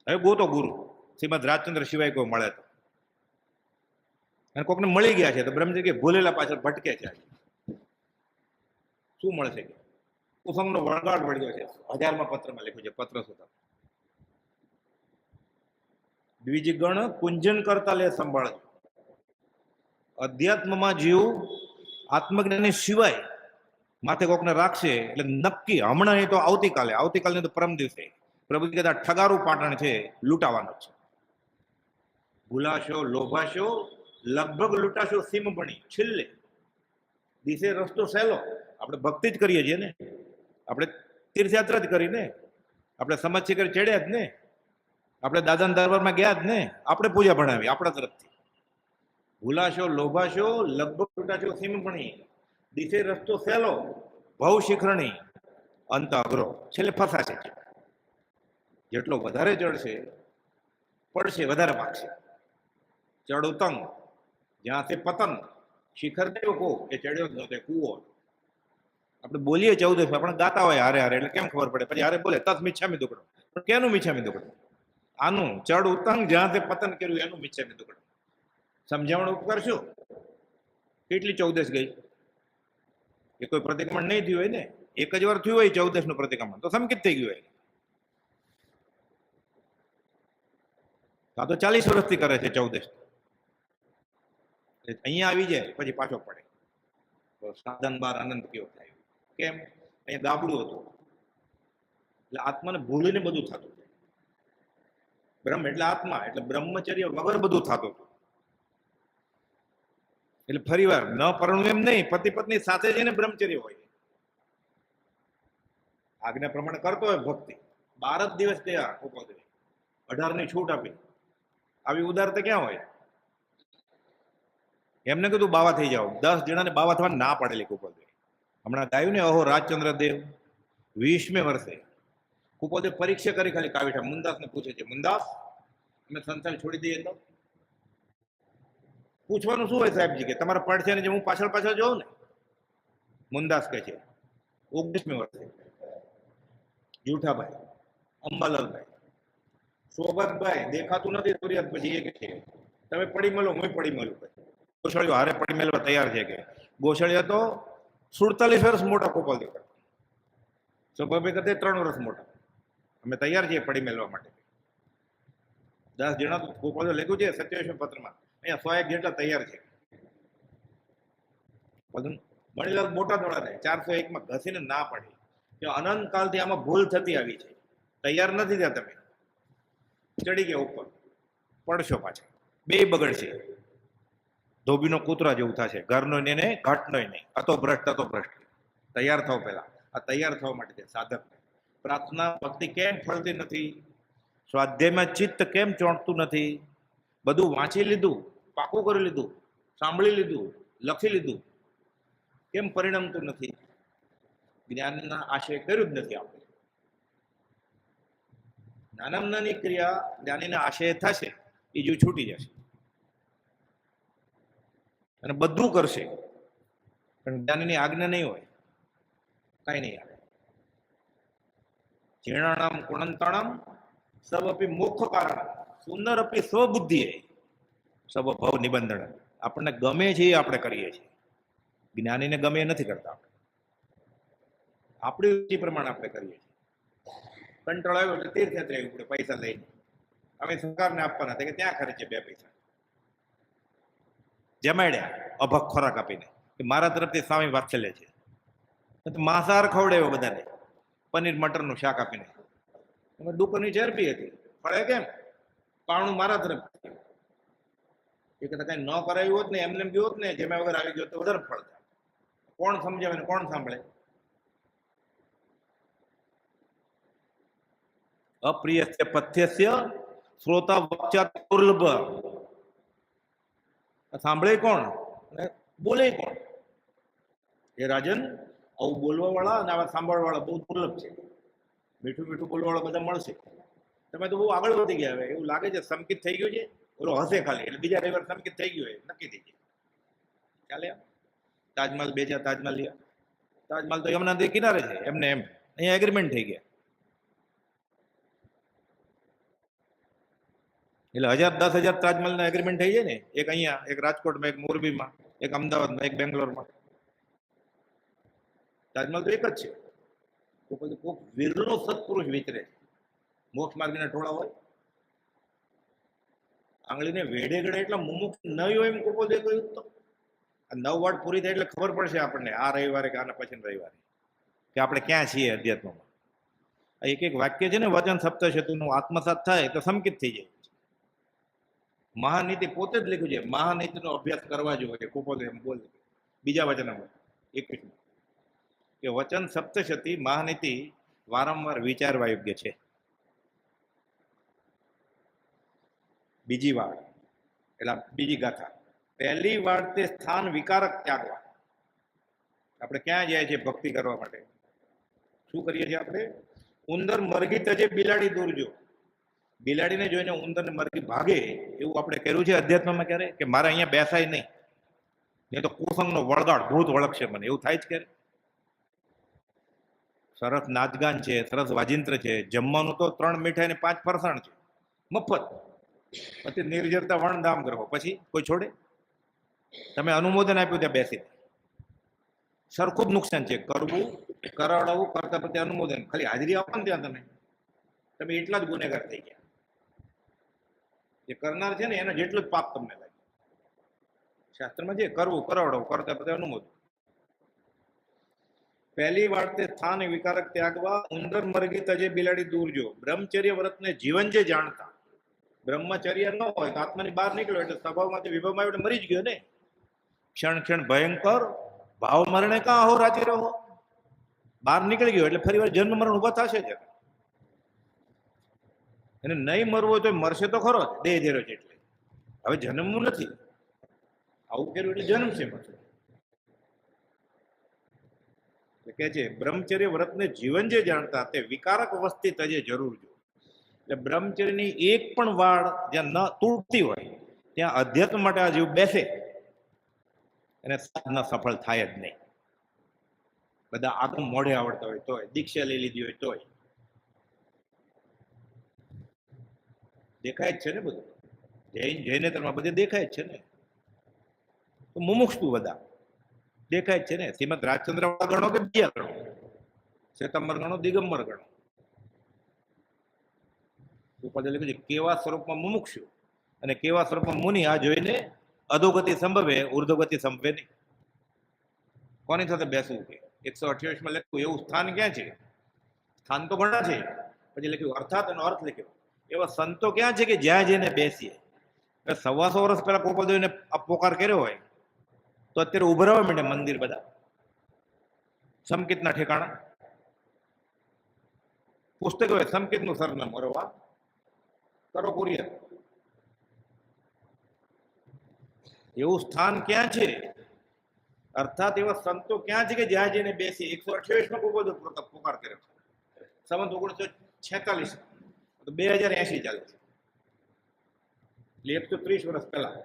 હવે ગોતો ગુરુ, શ્રીમદ રાજચંદ્ર સિવાય કોઈ મળે તો. અને કોકને મળી ગયા છે તો બ્રહ્મચર્ય કે ભૂલેલા પાછળ ભટકે છે. શું મળશે? કુસંગનો વળગાડ વળ્યો છે, 1000માં પત્રમાં લખ્યું છે, પત્ર સુધા. દ્વિજગણ કુંજન કરતા લે સંભાળ. અધ્યાત્મમાં જીવ આત્મજ્ઞાની સિવાય માથે કોકને રાખશે એટલે નક્કી હમણાં નહીં તો આવતીકાલે, આવતીકાલે તો પરમ દિવસે પ્રભુ કહેતા ઠગારું પાટણ છે, લૂંટાવાનો છે. ભૂલાશો, લોભાશો, લગભગ લૂંટાશો સીમ ભણી. છેલ્લે દિશે રસ્તો સહેલો. આપણે ભક્તિ જ કરીએ છીએ ને, આપણે તીર્થયાત્રા જ કરીને, આપણે સમાજ શિખર ચડ્યા જ ને, આપણે દાદાના દરબારમાં ગયા જ ને, આપણે પૂજા ભણાવી આપણા તરફથી. ભૂલાશો, લોભાશો, લગભગ લૂંટાશો સીમ ભણી. દિશે રસ્તો સહેલો, ભવ શિખરણી, અંત અઘરો. છેલ્લે ફસાશે. જેટલો વધારે ચડશે પડશે વધારે પાકશે. ચડ ઉતંગ જ્યાં તે પતન, શિખર દેવ કો એ ચડ્યો જ નતો, કૂવો. આપણે બોલીએ 14 આપણે ગાતા હોય હારે હારે, એટલે કેમ ખબર પડે? પછી હારે બોલે તત મિચ્છામી દુકડો. પણ કેનું મિચ્છામી દુકડો? આનું ચડ ઉતંગ જ્યાં તે પતન કર્યું એનું મિચ્છામી દુકડો. સમજાવણ ઉપકર શું? કેટલી 14 ગઈ? એ કોઈ પ્રતિક્રમણ નહીં થયું હોય ને, એક જ વાર થયું હોય 14 નું પ્રતિક્રમણ, તો સમકિત થઈ ગયું હોય. આ તો 40 વર્ષથી કરે છે 14. અહીંયા આવી જાય પછી પાછો પડે. તો સાધન બાર આનંદ કેવો થાય? કેમ? અહીંયા ગાબડું હતું એટલે આત્માને ભૂલીને બધું થતું. બ્રહ્મ એટલે આત્મા, એટલે બ્રહ્મચર્ય વગર બધું થતું હતું. એટલે ફરી વાર ન પરણવું એમ નહીં, પતિ પત્ની સાથે જઈને બ્રહ્મચર્ય હોય. આજ્ઞા પ્રમાણે કરતો હોય ભક્તિ. 12 જ દિવસ થયા ઉપદ્રવી, 18 ની છૂટ આપી. આવી ઉદારતા ક્યાં હોય? એમને કીધું બાવા થઈ જાઓ. 10 જણાને બાવા થવા ના પાડેલી કુપોલદેવ. હમણાં ગાયું ને અહો રાજચંદ્ર દેવ 20મે વર્ષે કુપોલદેવ પરીક્ષા કરી ખાલી કાવીઠા મુંદાસને પૂછે છે, મુંદાસ અમે સંસાર છોડી દઈએ તો? પૂછવાનું શું હોય સાહેબજી કે તમારા પડશે ને જે હું પાછળ પાછળ જોઉં ને? મુંદાસ કહે છે 19મે વર્ષે જૂઠાભાઈ, અંબાલાલભાઈ, સોબતભાઈ દેખાતું નથી સૂર્યાત. પછી એ કે છે તમે પડી મળો, હું પડી મળું. ગોસળિયો હારે પડી મેળવા તૈયાર છે કે ગોસળિયા તો 47 વર્ષ મોટા કુપોલદેવ કરતા, સ્વભાવિક કરતા 3 વર્ષ મોટા. અમે તૈયાર છીએ પડી મેળવા માટે. 10 જણા કુપોલદેવ લખ્યું છે 27 પત્રમાં, અહીંયા 101 જેટલા તૈયાર છે. મણીલાલ મોટા દોડા ને 401માં ઘસીને ના પડી કે અનંત કાળથી આમાં ભૂલ થતી આવી છે, તૈયાર નથી થયા. તમે ચડી ગયા ઉપર, પડશો પાછા, બે બગડશે. ધોબીનો કૂતરા જેવું થશે, ઘરનો એને ઘાટનો નહીં. અતો ભ્રષ્ટ. તૈયાર થાવ પહેલા. આ તૈયાર થવા માટે છે સાધક. પ્રાર્થના ભક્તિ કેમ ફળતી નથી? સ્વાધ્યાયમાં ચિત્ત કેમ ચોંટતું નથી? બધું વાંચી લીધું, પાકું કરી લીધું, સાંભળી લીધું, લખી લીધું, કેમ પરિણમતું નથી? જ્ઞાનના આશય કર્યું જ નથી આપણે. નાનામાં નાની ક્રિયા જ્ઞાનીના આશય થશે, એ જીવ છૂટી જશે અને બધું કરશે, પણ જ્ઞાનીની આજ્ઞા નહીં હોય, કઈ નહીં આવે. જીર્ણાણામ કુણંતાણામ સબ અપી મોક્ષ કારણ સુંદર અપી સ્વબુદ્ધિ સબ ભવ નિબંધન. આપણને ગમે છે એ આપણે કરીએ છીએ, જ્ઞાનીને ગમે એ નથી કરતા. આપણી રુચિ પ્રમાણે આપણે કરીએ છીએ. કંટાળો આવ્યો એટલે તીર્થયાત્રા આવવું પડે પૈસા લઈને. હવે સરકારને આપવાના કે ત્યાં ખર્ચે 2 પૈસા જમાડ્યા અભક ખોરાક આપીને કે મારા તરફથી સ્વામી વાત્સલ્ય છે. માંસાહાર ખવડાવ્યો બધાને, પનીર મટરનું શાક આપીને. દુકાનની ચરબી હતી, ફળે કેમ? પાવણું મારા તરફ. એ કદાચ કઈ ન કરાયું હોત ને, એમને એમ ગયું હોત ને, જેમાં વગર આવી ગયો તો વધારે ફળતા. કોણ સમજાવે ને કોણ સાંભળે? અપ્રિયસ્ય પથ્યસ્ય શ્રોતા વક્ચાત દુર્લભ. સાંભળે કોણ બોલે કોણ? એ રાજન, આવું બોલવા વાળા અને આવા સાંભળવા વાળા બહુ દુર્લભ છે. મીઠું મીઠું બોલવા વાળા બધા મળશે, તમે તો બહુ આગળ વધી ગયા. હવે એવું લાગે છે સંકિત થઈ ગયું છે, ઓલો હશે ખાલી એટલે બીજા રવિવાર સંકિત થઈ ગયું હોય નક્કી થઈ જાય. ચાલે તાજમહલ બે ચાર તાજમહલ લ્યો. તાજમહલ તો યમુના નદી કિનારે છે, એમને એમ અહીંયા એગ્રીમેન્ટ થઈ ગયા. એટલે 1000-10,000 તાજમહલના એગ્રીમેન્ટ થઈ જાય ને, એક અહીંયા, એક રાજકોટમાં, એક મોરબીમાં, એક અમદાવાદમાં, એક બેંગ્લોરમાં. તાજમહલ તો એક જ છે. કોઈક વિરલો સત્પુરુષ વિચરે, મોક્ષ માર્ગીના ટોળા હોય, આંગળીને વેડે ગળે એટલા મુમુક્ષ ન હોય એમ કોકો દે કહ્યું તો 9 વાટ પૂરી થાય એટલે ખબર પડશે આપણને આ રવિવારે કે આના પછી રવિવારે કે આપણે ક્યાં છીએ અધ્યાત્મમાં. એક એક વાક્ય છે ને વચન સપ્તશતીનું આત્મસાત થાય તો સંકિત થઈ જાય. મહાનીતિ પોતે જ લખ્યું છે, મહાનીતિનો અભ્યાસ કરવા જોઈએ. કોપોલ એમ બોલ બીજા વચનમાં 21 કે વચન સપ્તશતી મહાનીતિ વારંવાર વિચારવા યોગ્ય છે. બીજી વાળ એટલે બીજી ગાથા, પહેલી વાળ તે સ્થાન વિકારક ત્યાગવા. આપણે ક્યાં જાય છે ભક્તિ કરવા માટે? શું કરીએ છીએ આપણે? ઉંદર મરઘી તજે બિલાડી દૂર જો. બિલાડીને જોઈને ઉંદર ને મરઘી ભાગે એવું આપણે કર્યું છે અધ્યાત્મમાં ક્યારે? કે મારે અહીંયા બેસાય નહીં, નહીં તો કુસંગનો વળગાડ ભૂત વળગશે મને, એવું થાય જ ક્યારે? સરસ નાચગાન છે, સરસ વાજિંત્ર છે, જમવાનું તો 3 મીઠાઈ ને 5 ફરસાણ છે મફત. પછી નિર્જરતા વણધામ કરો, પછી કોઈ છોડે? તમે અનુમોદન આપ્યું ત્યાં બેસી, સરખું જ નુકસાન છે. કરવું, કરાવડાવવું કરતા પ્રત્યે અનુમોદન, ખાલી હાજરી આપો ને ત્યાં તમે એટલા જ ગુનેગાર થઈ ગયા. જે કરનાર છે ને એના જેટલું જ પાપ તમને લાગે. શાસ્ત્રમાં છે કરવું, કરાવડાવવું કરતા પ્રત્યે અનુમોદન. પહેલી વાર્તે સ્થાન વિકારક ત્યાગવા, ઉંદર મરઘી તજે બિલાડી દૂર જો. બ્રહ્મચર્ય વ્રતને જીવન જે જાણતા. બ્રહ્મચર્ય ન હોય તો આત્માની બહાર નીકળ્યો એટલે સ્વભાવમાંથી વિભાવમાં આવ્યો મરી જ ગયો ને. ક્ષણ ક્ષણ ભયંકર ભાવ મરણે કાં હો રાચી રહો. બહાર નીકળી ગયો એટલે ફરી વાર જન્મ મરણ ઉભા થશે જ. એને નહીં મરવું હોય તો મરશે તો ખરો જ, દેહ ધેરો છે એટલે. હવે જન્મવું નથી, આવું કર્યું એટલે જન્મ છે પાછું. કે છે બ્રહ્મચર્ય વ્રતને જીવન જે જાણતા તે વિકારક વસ્તી તજે જરૂર જો. એટલે બ્રહ્મચર્યની એક પણ વાળ જ્યાં ન તૂટતી હોય ત્યાં અધ્યાત્મ માટે આ જીવ બેસે એને સાધના સફળ થાય જ નહીં. બધા આગમ મોઢે આવડતા હોય તોય, દીક્ષા લઈ લીધી હોય તોય દેખાય જ છે ને બધું. જૈનેતરમાં બધે દેખાય જ છે ને. તો મુમુક્ષુ બધા દેખાય જ છે ને. શ્રીમદ રાજચંદ્ર વાળા ગણો કે બીજા ગણો, શ્વેતાંબર ગણો, દિગંબર ગણો, ઉપાધ્યાય લખ્યું છે કેવા સ્વરૂપમાં મુમુક્ષુ અને કેવા સ્વરૂપમાં મુનિ આ જોઈને અધોગતિ સંભવે, ઉર્ધોગતિ સંભવે નહીં. કોની સાથે બેસવું કે 128માં લખ્યું એવું સ્થાન ક્યાં છે? સ્થાન તો ઘણા છે, પછી લખ્યું અર્થાત એનો અર્થ લખ્યો. એવા સંતો ક્યાં છે કે જ્યાં જઈને બેસીએ? 125 વર્ષ પહેલા પોપલદેવને આ પોકાર કર્યો હોય તો અત્યારે ઉભરાવા માંડે મંદિર બધા, સંકેતના ઠેકાણા. પુસ્તક હોય સંકેતનું સરનામું, અરે વાહ, કરો કુરિયર. એવું સ્થાન ક્યાં છે? અર્થાત એવા સંતો ક્યાં છે કે જ્યાં જઈને બેસી? 128માં પોપલદેવ પોકાર કર્યો, સંવત 1946, તો 2080 ચાલે છે, એટલે 130 વર્ષ પહેલા.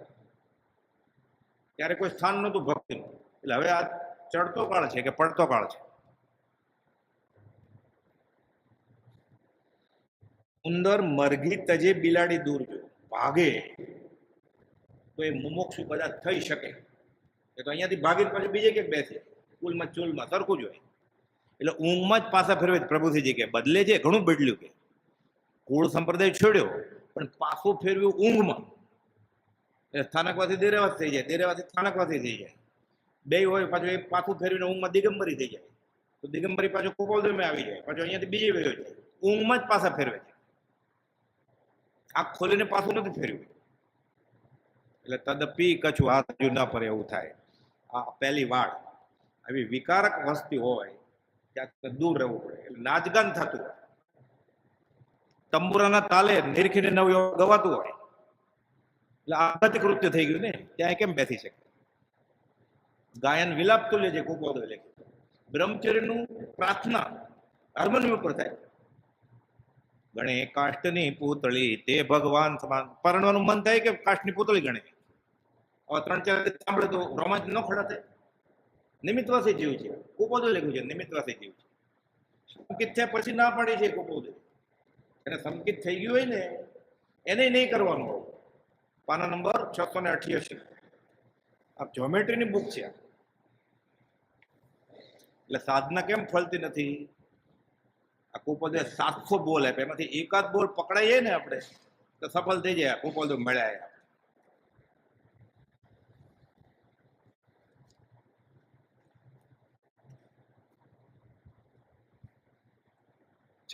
ત્યારે કોઈ સ્થાન નહોતું ભક્તિનું. એટલે હવે આ ચડતો કાળ છે કે પડતો કાળ છે? ઉંદર મરઘી તજે બિલાડી દૂર જો. ભાગે તો એ મુમુક્ષુ કદાચ થઈ શકે, એ તો અહીંયાથી ભાગીને પાછું બીજે ક્યાંક બેસે, કુલમાં ચૂલમાં સરખું જ હોય. એટલે ઊંઘમાં જ પાછા ફેરવે પ્રભુથી કે બદલે છે, ઘણું બદલ્યું કે કુળ સંપ્રદાય છોડ્યો પણ પાછું ફેરવ્યું ઊંઘમાં. એટલે સ્થાનકવાથી દેરેવાસ થઈ જાય, દેરેવાથી સ્થાનકવાથી થઈ જાય, બે હોય પાછું એ પાછું ફેરવીને ઊંઘમાં દિગંબરી થઈ જાય, તો દિગંબરી પાછું કોપોલદેવમાં આવી જાય, પાછું અહીંયાથી બીજે વયો જાય, ઊંઘમાં જ પાછા ફેરવે છે. આંખ ખોલીને પાછું નથી ફેરવ્યું. એટલે તદપી કછું હાથ હજુ ના પડે એવું થાય. આ પહેલી વાળ આવી વિકારક વસ્તી હોય ત્યાં દૂર રહેવું પડે. એટલે નાચગાન થતું હોય, તંબુરાના તાલે નિરખીને નવ ગવાતું હોય, એટલે આઘાતિક કૃત્ય થઈ ગયું ને, ત્યાં કેમ બેસી શકે? ગાયન વિલાપ તુલ્ય છે કોપોલદેવ લખ્યું. બ્રહ્મચર્યનું પ્રાર્થના હાર્મોનિયમ ઉપર થાય. ગણે કાષ્ટની પૂતળી તે ભગવાન સમાન. પરણવાનું મન થાય કે કાષ્ટની પૂતળી ગણે? હવે 3-4 સાંભળે તો રોમાંચ ન ખડા થાય? નિમિત્તવાસી જીવ છે, કુપોદે લખ્યું છે નિમિત્તવાસી જીવ છે. સંકિત થયા પછી ના પાડી છે કુપોદે. એને સંકિત થઈ ગયું હોય ને એને નહીં કરવાનું. પાના નંબર 688. આ જ્યોમેટ્રીની બુક છે. એટલે સાધના કેમ ફળતી નથી? આ કુપોદે 700 બોલ આપે, એમાંથી એકાદ બોલ પકડાઈએ ને આપણે તો સફળ થઈ જાય. કુપોદે મળ્યા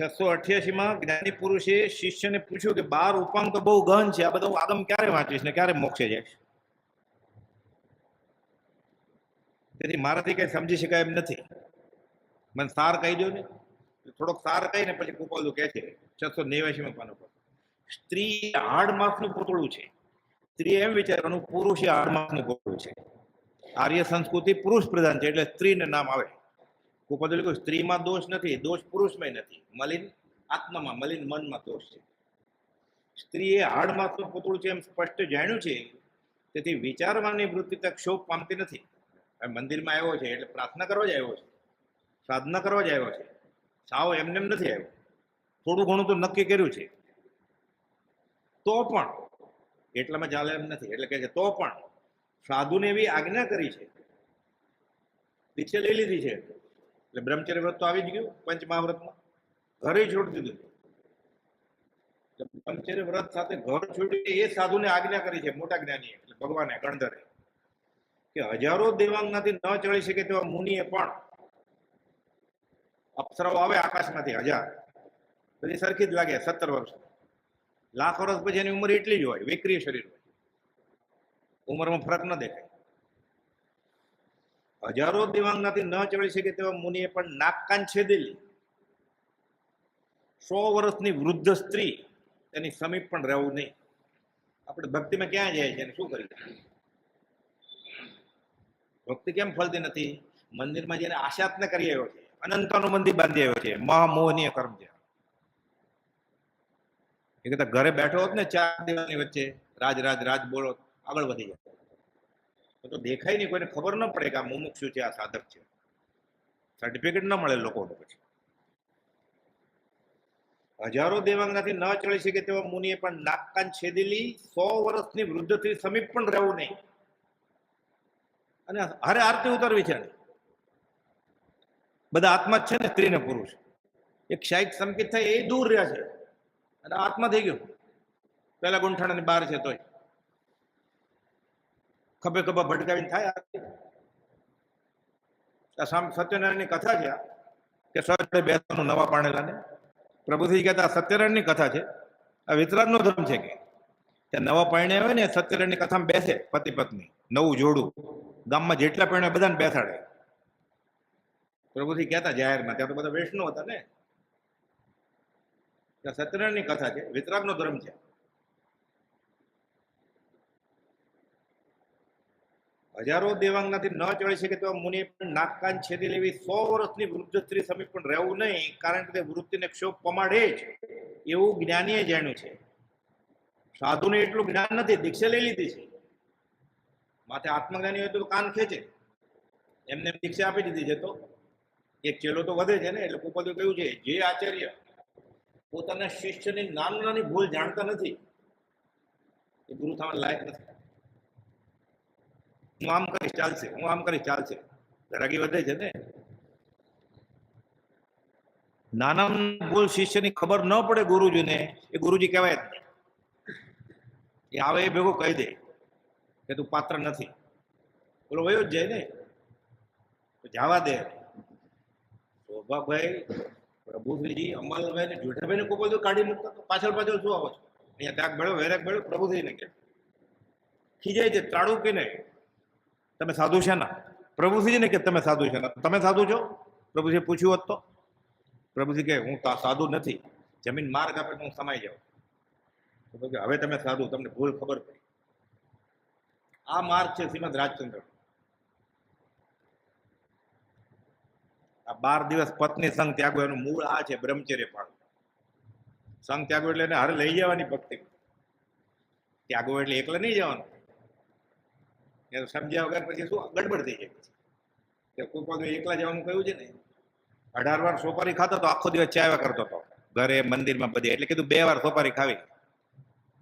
688 જ્ઞાની પુરુષે શિષ્યને પૂછ્યું કે 12 ઉપાંગ તો બહુ ગહન છે, આ બધું આગમ ક્યારે વાંચીશ ને ક્યારે મોક્ષે જાય? તેથી મારાથી કઈ સમજી શકાય એમ નથી, મને સાર કહી દો ને. થોડોક સાર કહી ને પછી કુપોદુ કહે છે 689 પાનો પર, સ્ત્રી હાડ માસનું પૂતળું છે. સ્ત્રી એમ વિચારવાનું પુરુષ એ હાડ માસનું પૂતળું છે. આર્ય સંસ્કૃતિ પુરુષ પ્રધાન છે એટલે સ્ત્રીને નામ આવે. કુપોદે લખ્યું સ્ત્રીમાં દોષ નથી, દોષ પુરુષમાં નથી, મલિન આત્મામાં મલિન મનમાં દોષ છે. સ્ત્રી એ હાડ માસનું પૂતળું છે એમ સ્પષ્ટ જાણ્યું છે, તેથી વિચારવાની વૃત્તિ તક ક્ષોભ પામતી નથી. મંદિરમાં આવ્યો છે એટલે પ્રાર્થના કરવા જ આવ્યો છે, સાધના કરવા જ આવ્યો છે, સાવ એમને એમ નથી આવ્યો. થોડું ઘણું તો નક્કી કર્યું છે, તો પણ એટલામાં ચાલે એમ નથી. એટલે કે છે તો પણ સાધુને એવી આજ્ઞા કરી છે, દીક્ષા લઈ લીધી છે એટલે બ્રહ્મચર્ય વ્રત તો આવી જ ગયું. પંચમહાવ્રતમાં ઘરે છોડી દીધું. બ્રહ્મચર્ય વ્રત સાથે ઘર છોડી એ સાધુને આજ્ઞા કરી છે મોટા જ્ઞાનીએ, એટલે ભગવાને ગણધરે, કે હજારો દેવાંગનાથી ન ચડી શકે તેવા મુનિએ પણ, અપ્સરાઓ આવે આકાશમાંથી 1000, બધી સરખી જ લાગે 17 વર્ષ, લાખ વર્ષ પછી એની ઉંમર એટલી જ હોય, વિક્રિય શરીર હોય, ઉંમરમાં ફરક ન દેખાય. હજારો દેવાંગનાથી ન ચડી શકે તેવા મુનિએ પણ નાક કાન છેદેલી 100 વર્ષની વૃદ્ધ સ્ત્રી તેની સમીપ પણ રહેવું નહીં. આપણે ભક્તિમાં ક્યાં જાય છે અને શું કરીએ? ભક્તિ કેમ ફળતી નથી? મંદિરમાં જેને આશાત્ન કરી આવ્યો છે, અનંતનું મંદિર બાંધી આવ્યો છે, મહામોહનીય કર્મ છે. એ કહેતા ઘરે બેઠો હોત ને 4 દિવાલની વચ્ચે રાજ રાજ રાજ બોલો, આગળ વધી જાય. તો દેખાય નહીં, કોઈને ખબર ન પડે કે આ મુમુક્ષુ છે, આ સાધક છે. સર્ટિફિકેટ ન મળે લોકોને. પછી હજારો દેવાંગનાથી ન ચડી શકે તેવા મુનિએ પણ નાક કાન છેદેલી 100 વર્ષની વૃદ્ધથી સમીપ પણ રહેવું નહીં. અને હારે આરતી ઉતારવી છે. બધા આત્મા જ છે ને, સ્ત્રી ને પુરુષ. એક શાયક સંકિત થાય એ દૂર રહ્યા છે અને આત્મા થઈ ગયો. પેલા ગુંઠાણાની બહાર છે તોય ખભે ખભા ભટકાવીને થાય આરતી. સત્યનારાયણની કથા છે કે સ્વયં બેસવાનું નવા પાણેલાને. પ્રભુજી કહેતા સત્યનારાયણની કથા છે, આ વિતરાગનો ધર્મ છે કે ત્યાં નવા પરણે આવે ને સત્યનારાયણની કથામાં બેસે પતિ પત્ની, નવું જોડું, ગામમાં જેટલા પરણે બધાને બેસાડે. પ્રભુજી કહેતા જાહેરમાં, ત્યાં તો બધા વૈષ્ણવ હતા ને. ત્યાં સત્યનારાયણની કથા છે, વિતરાગનો ધર્મ છે. હજારો દેવાંગનાથી ન ચડી શકે તો મુનિએ પણ નાક કાન છેદી લેવી 100 વર્ષની વૃદ્ધ સ્ત્રી સમીપ પણ રહેવું નહીં, કારણ કે તે વૃત્તિને ક્ષોભ પમાડે જ, એવું જ્ઞાનીએ જાણ્યું છે. સાધુને એટલું જ્ઞાન નથી, દીક્ષા લઈ લીધી છે. માથે આત્મજ્ઞાની હોય તો કાન ખેંચે, એમને દીક્ષા આપી દીધી છે તો એક ચેલો તો વધે છે ને. એટલે કુપોદે કહ્યું છે, જે આચાર્ય પોતાના શિષ્યની નાની નાની ભૂલ જાણતા નથી એ ગુરુ થવા લાયક નથી. હું આમ કરીશ ચાલશે, હું આમ કરીશ ચાલશે, ઘરાગી વધે છે ને. નાના ભૂલ શિષ્યની ખબર ન પડે ગુરુજીને, એ ગુરુજી કહેવાય જ નહીં. એ આવે એ ભેગું કહી દે કે તું પાત્ર નથી, બોલો વયો જ જાય ને, તો જવા દે. શોભાભાઈ, પ્રભુશ્રીજી, અમલભાઈ ને જુઠાભાઈ ને કોઈ બધું કાઢી મૂકતા તો પાછળ પાછળ શું આવો છો? અહીંયા ત્યાગ ભળ્યો, વૈરાગ ભળ્યો, પ્રભુશ્રીને કે ખીજાય છે, ત્રાડું કે નહીં, તમે સાધુ છે ના? પ્રભુશ્રીજીને કે તમે સાધુ છે ના? તમે સાધુ છો? પ્રભુશ્રી પૂછ્યું હોત તો? પ્રભુશ્રી કે હું સાધુ નથી, જમીન માર્ગ આપે તો હું સમાઈ જાઉં. હવે તમે સાધુ, તમને ભૂલ ખબર પડી. આ માર્ગ છે શ્રીમદ રાજચંદ્ર. આ 12 દિવસ પત્ની સંગ ત્યાગો, એનું મૂળ આ છે, બ્રહ્મચર્ય પાળવું. સંઘ ત્યાગો એટલે એને હારે લઈ જવાની ભક્તિ. ત્યાગો એટલે એકલા નહીં જવાનું. એ સમજ્યા વગર પછી શું ગડબડ થઈ જાય પછી. કોઈ કોઈ એકલા જવાનું કહ્યું છે ને, 18 વાર સોપારી ખાતો તો આખો દિવસ ચાવ્યા કરતો હતો ઘરે મંદિરમાં બધે. એટલે કીધું 2 વાર સોપારી ખાવી.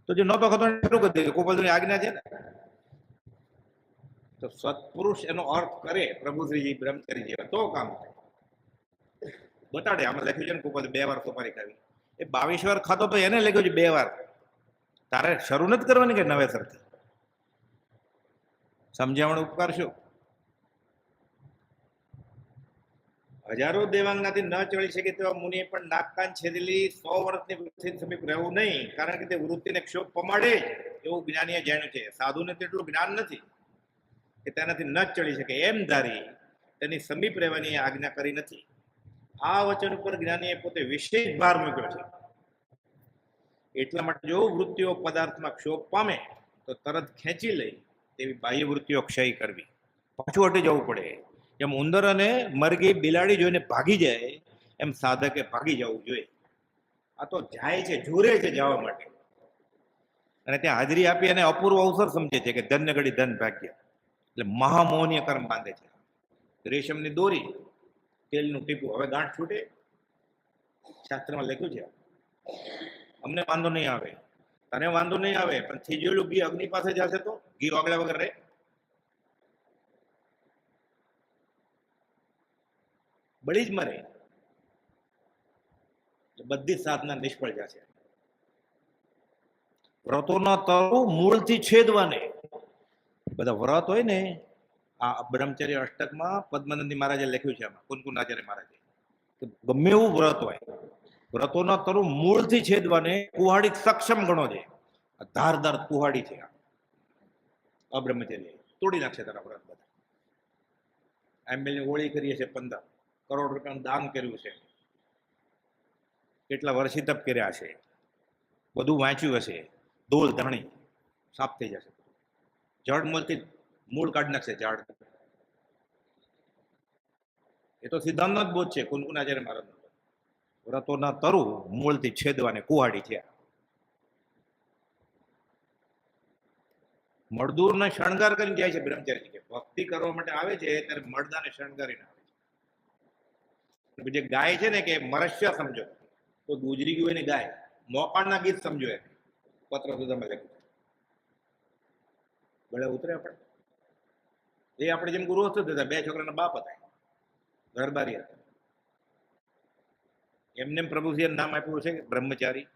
તો જે નહોતો ખાતો એટલું કરી દીધું. ગોપાલની આજ્ઞા છે ને. તો સત્પુરુષ એનો અર્થ કરે પ્રભુશ્રીજી બ્રહ્મચારી જેવા તો કામ થાય. બતાડે આમાં લખ્યું છે ને ગોપાલ 2 વાર સોપારી ખાવી. એ 22 વાર ખાતો તો એને લખ્યું છે 2 વાર. તારે શરૂ નથી કરવાની કે નવેસરથી. સમજાવણ ઉપકાર શું? હજારો દેવાંગનાથી ન ચડી શકે તેવા મુનિએ પણ નાકકાન છેદેલી 100 વર્ષની વૃત્તિની સમીપ રહેવું નહીં, કારણ કે તે વૃત્તિને ક્ષોભ પમાડે એવું જ્ઞાનીએ જાણ્યું છે. સાધુને તેટલું જ્ઞાન નથી કે તેનાથી ન ચડી શકે એમ ધારી તેની સમીપ રહેવાની આજ્ઞા કરી નથી. આ વચન ઉપર જ્ઞાનીએ પોતે વિશેષ ભાર મૂક્યો છે. એટલા માટે જો વૃત્તિઓ પદાર્થમાં ક્ષોભ પામે તો તરત ખેંચી લઈ તેવી બાહ્ય વૃત્તિઓ ક્ષય કરવી. પાછું હટી જવું પડે. જેમ ઉંદર અને મરઘી બિલાડી જોઈને ભાગી જાય એમ સાધકે ભાગી જવું જોઈએ. આ તો જાય છે, જોરે છે જવા માટે, અને ત્યાં હાજરી આપી અને અપૂર્વ અવસર સમજે છે કે ધન્ય ઘડી ધન ભાગ્ય. એટલે મહામોહનીય કર્મ બાંધે છે. રેશમની દોરી, તેલનું ટીપું, હવે ગાંઠ છૂટે. શાસ્ત્રમાં લખ્યું છે અમને વાંધો નહીં આવે, તને વાંધો નહીં આવે, પણ થીજેલું ઘી અગ્નિ પાસે જશે તો ઘી ઓગળ્યા વગર રહે? બળી જ મરે. બધી સાધના નિષ્ફળ જશે. વ્રતોના તરુ મૂળથી છેદવાને. બધા વ્રત હોય ને, આ બ્રહ્મચર્ય અષ્ટકમાં પદ્માનંદી મહારાજે લખ્યું છે, આમાં કુનકુનાચાર્ય મહારાજે, ગમે એવું વ્રત હોય, વ્રતોના તરુ મૂળથી છેદવાને કુહાડી સક્ષમ ગણો છે. ધારદાર કુહાડી છે અબ્રહ્મચર્ય, તોડી નાખશે તારા વ્રત બધા. એમએલની હોળી કરીએ છે, 15 કરોડ રૂપિયાનું દાન કર્યું છે, કેટલા વર્ષી તપ કર્યા છે, બધું વાંચ્યું હશે, ધોલ ધણી સાફ થઈ જશે. જળ મૂળથી મૂળ કાઢી નાખશે ઝાડ. એ તો સિદ્ધાંતનો જ બોધ છે કુનકુનાચાર્ય મહારાજનો. વ્રતોના તરુ મૂળથી છેદવાને કુહાડી છે. મળદૂરને શણગાર કરીને જાય છે બ્રહ્મચારી કે ભક્તિ કરવા માટે આવે છે ત્યારે મળદાને શણગારીને આવે છે. જે ગાય છે ને કે મરસ્ય સમજો તો ગુજરી ગયું એની ગાય, મોકાણના ગીત સમજો એ પત્ર સુધામાં લખ્યું. ગળે ઉતરે આપણે. એ આપણે જેમ ગુરુ હતો થતા, 2 છોકરાના બાપ હતા, ઘરબારી હતા. એમને પ્રભુજીએ નામ આપ્યું છે બ્રહ્મચારી.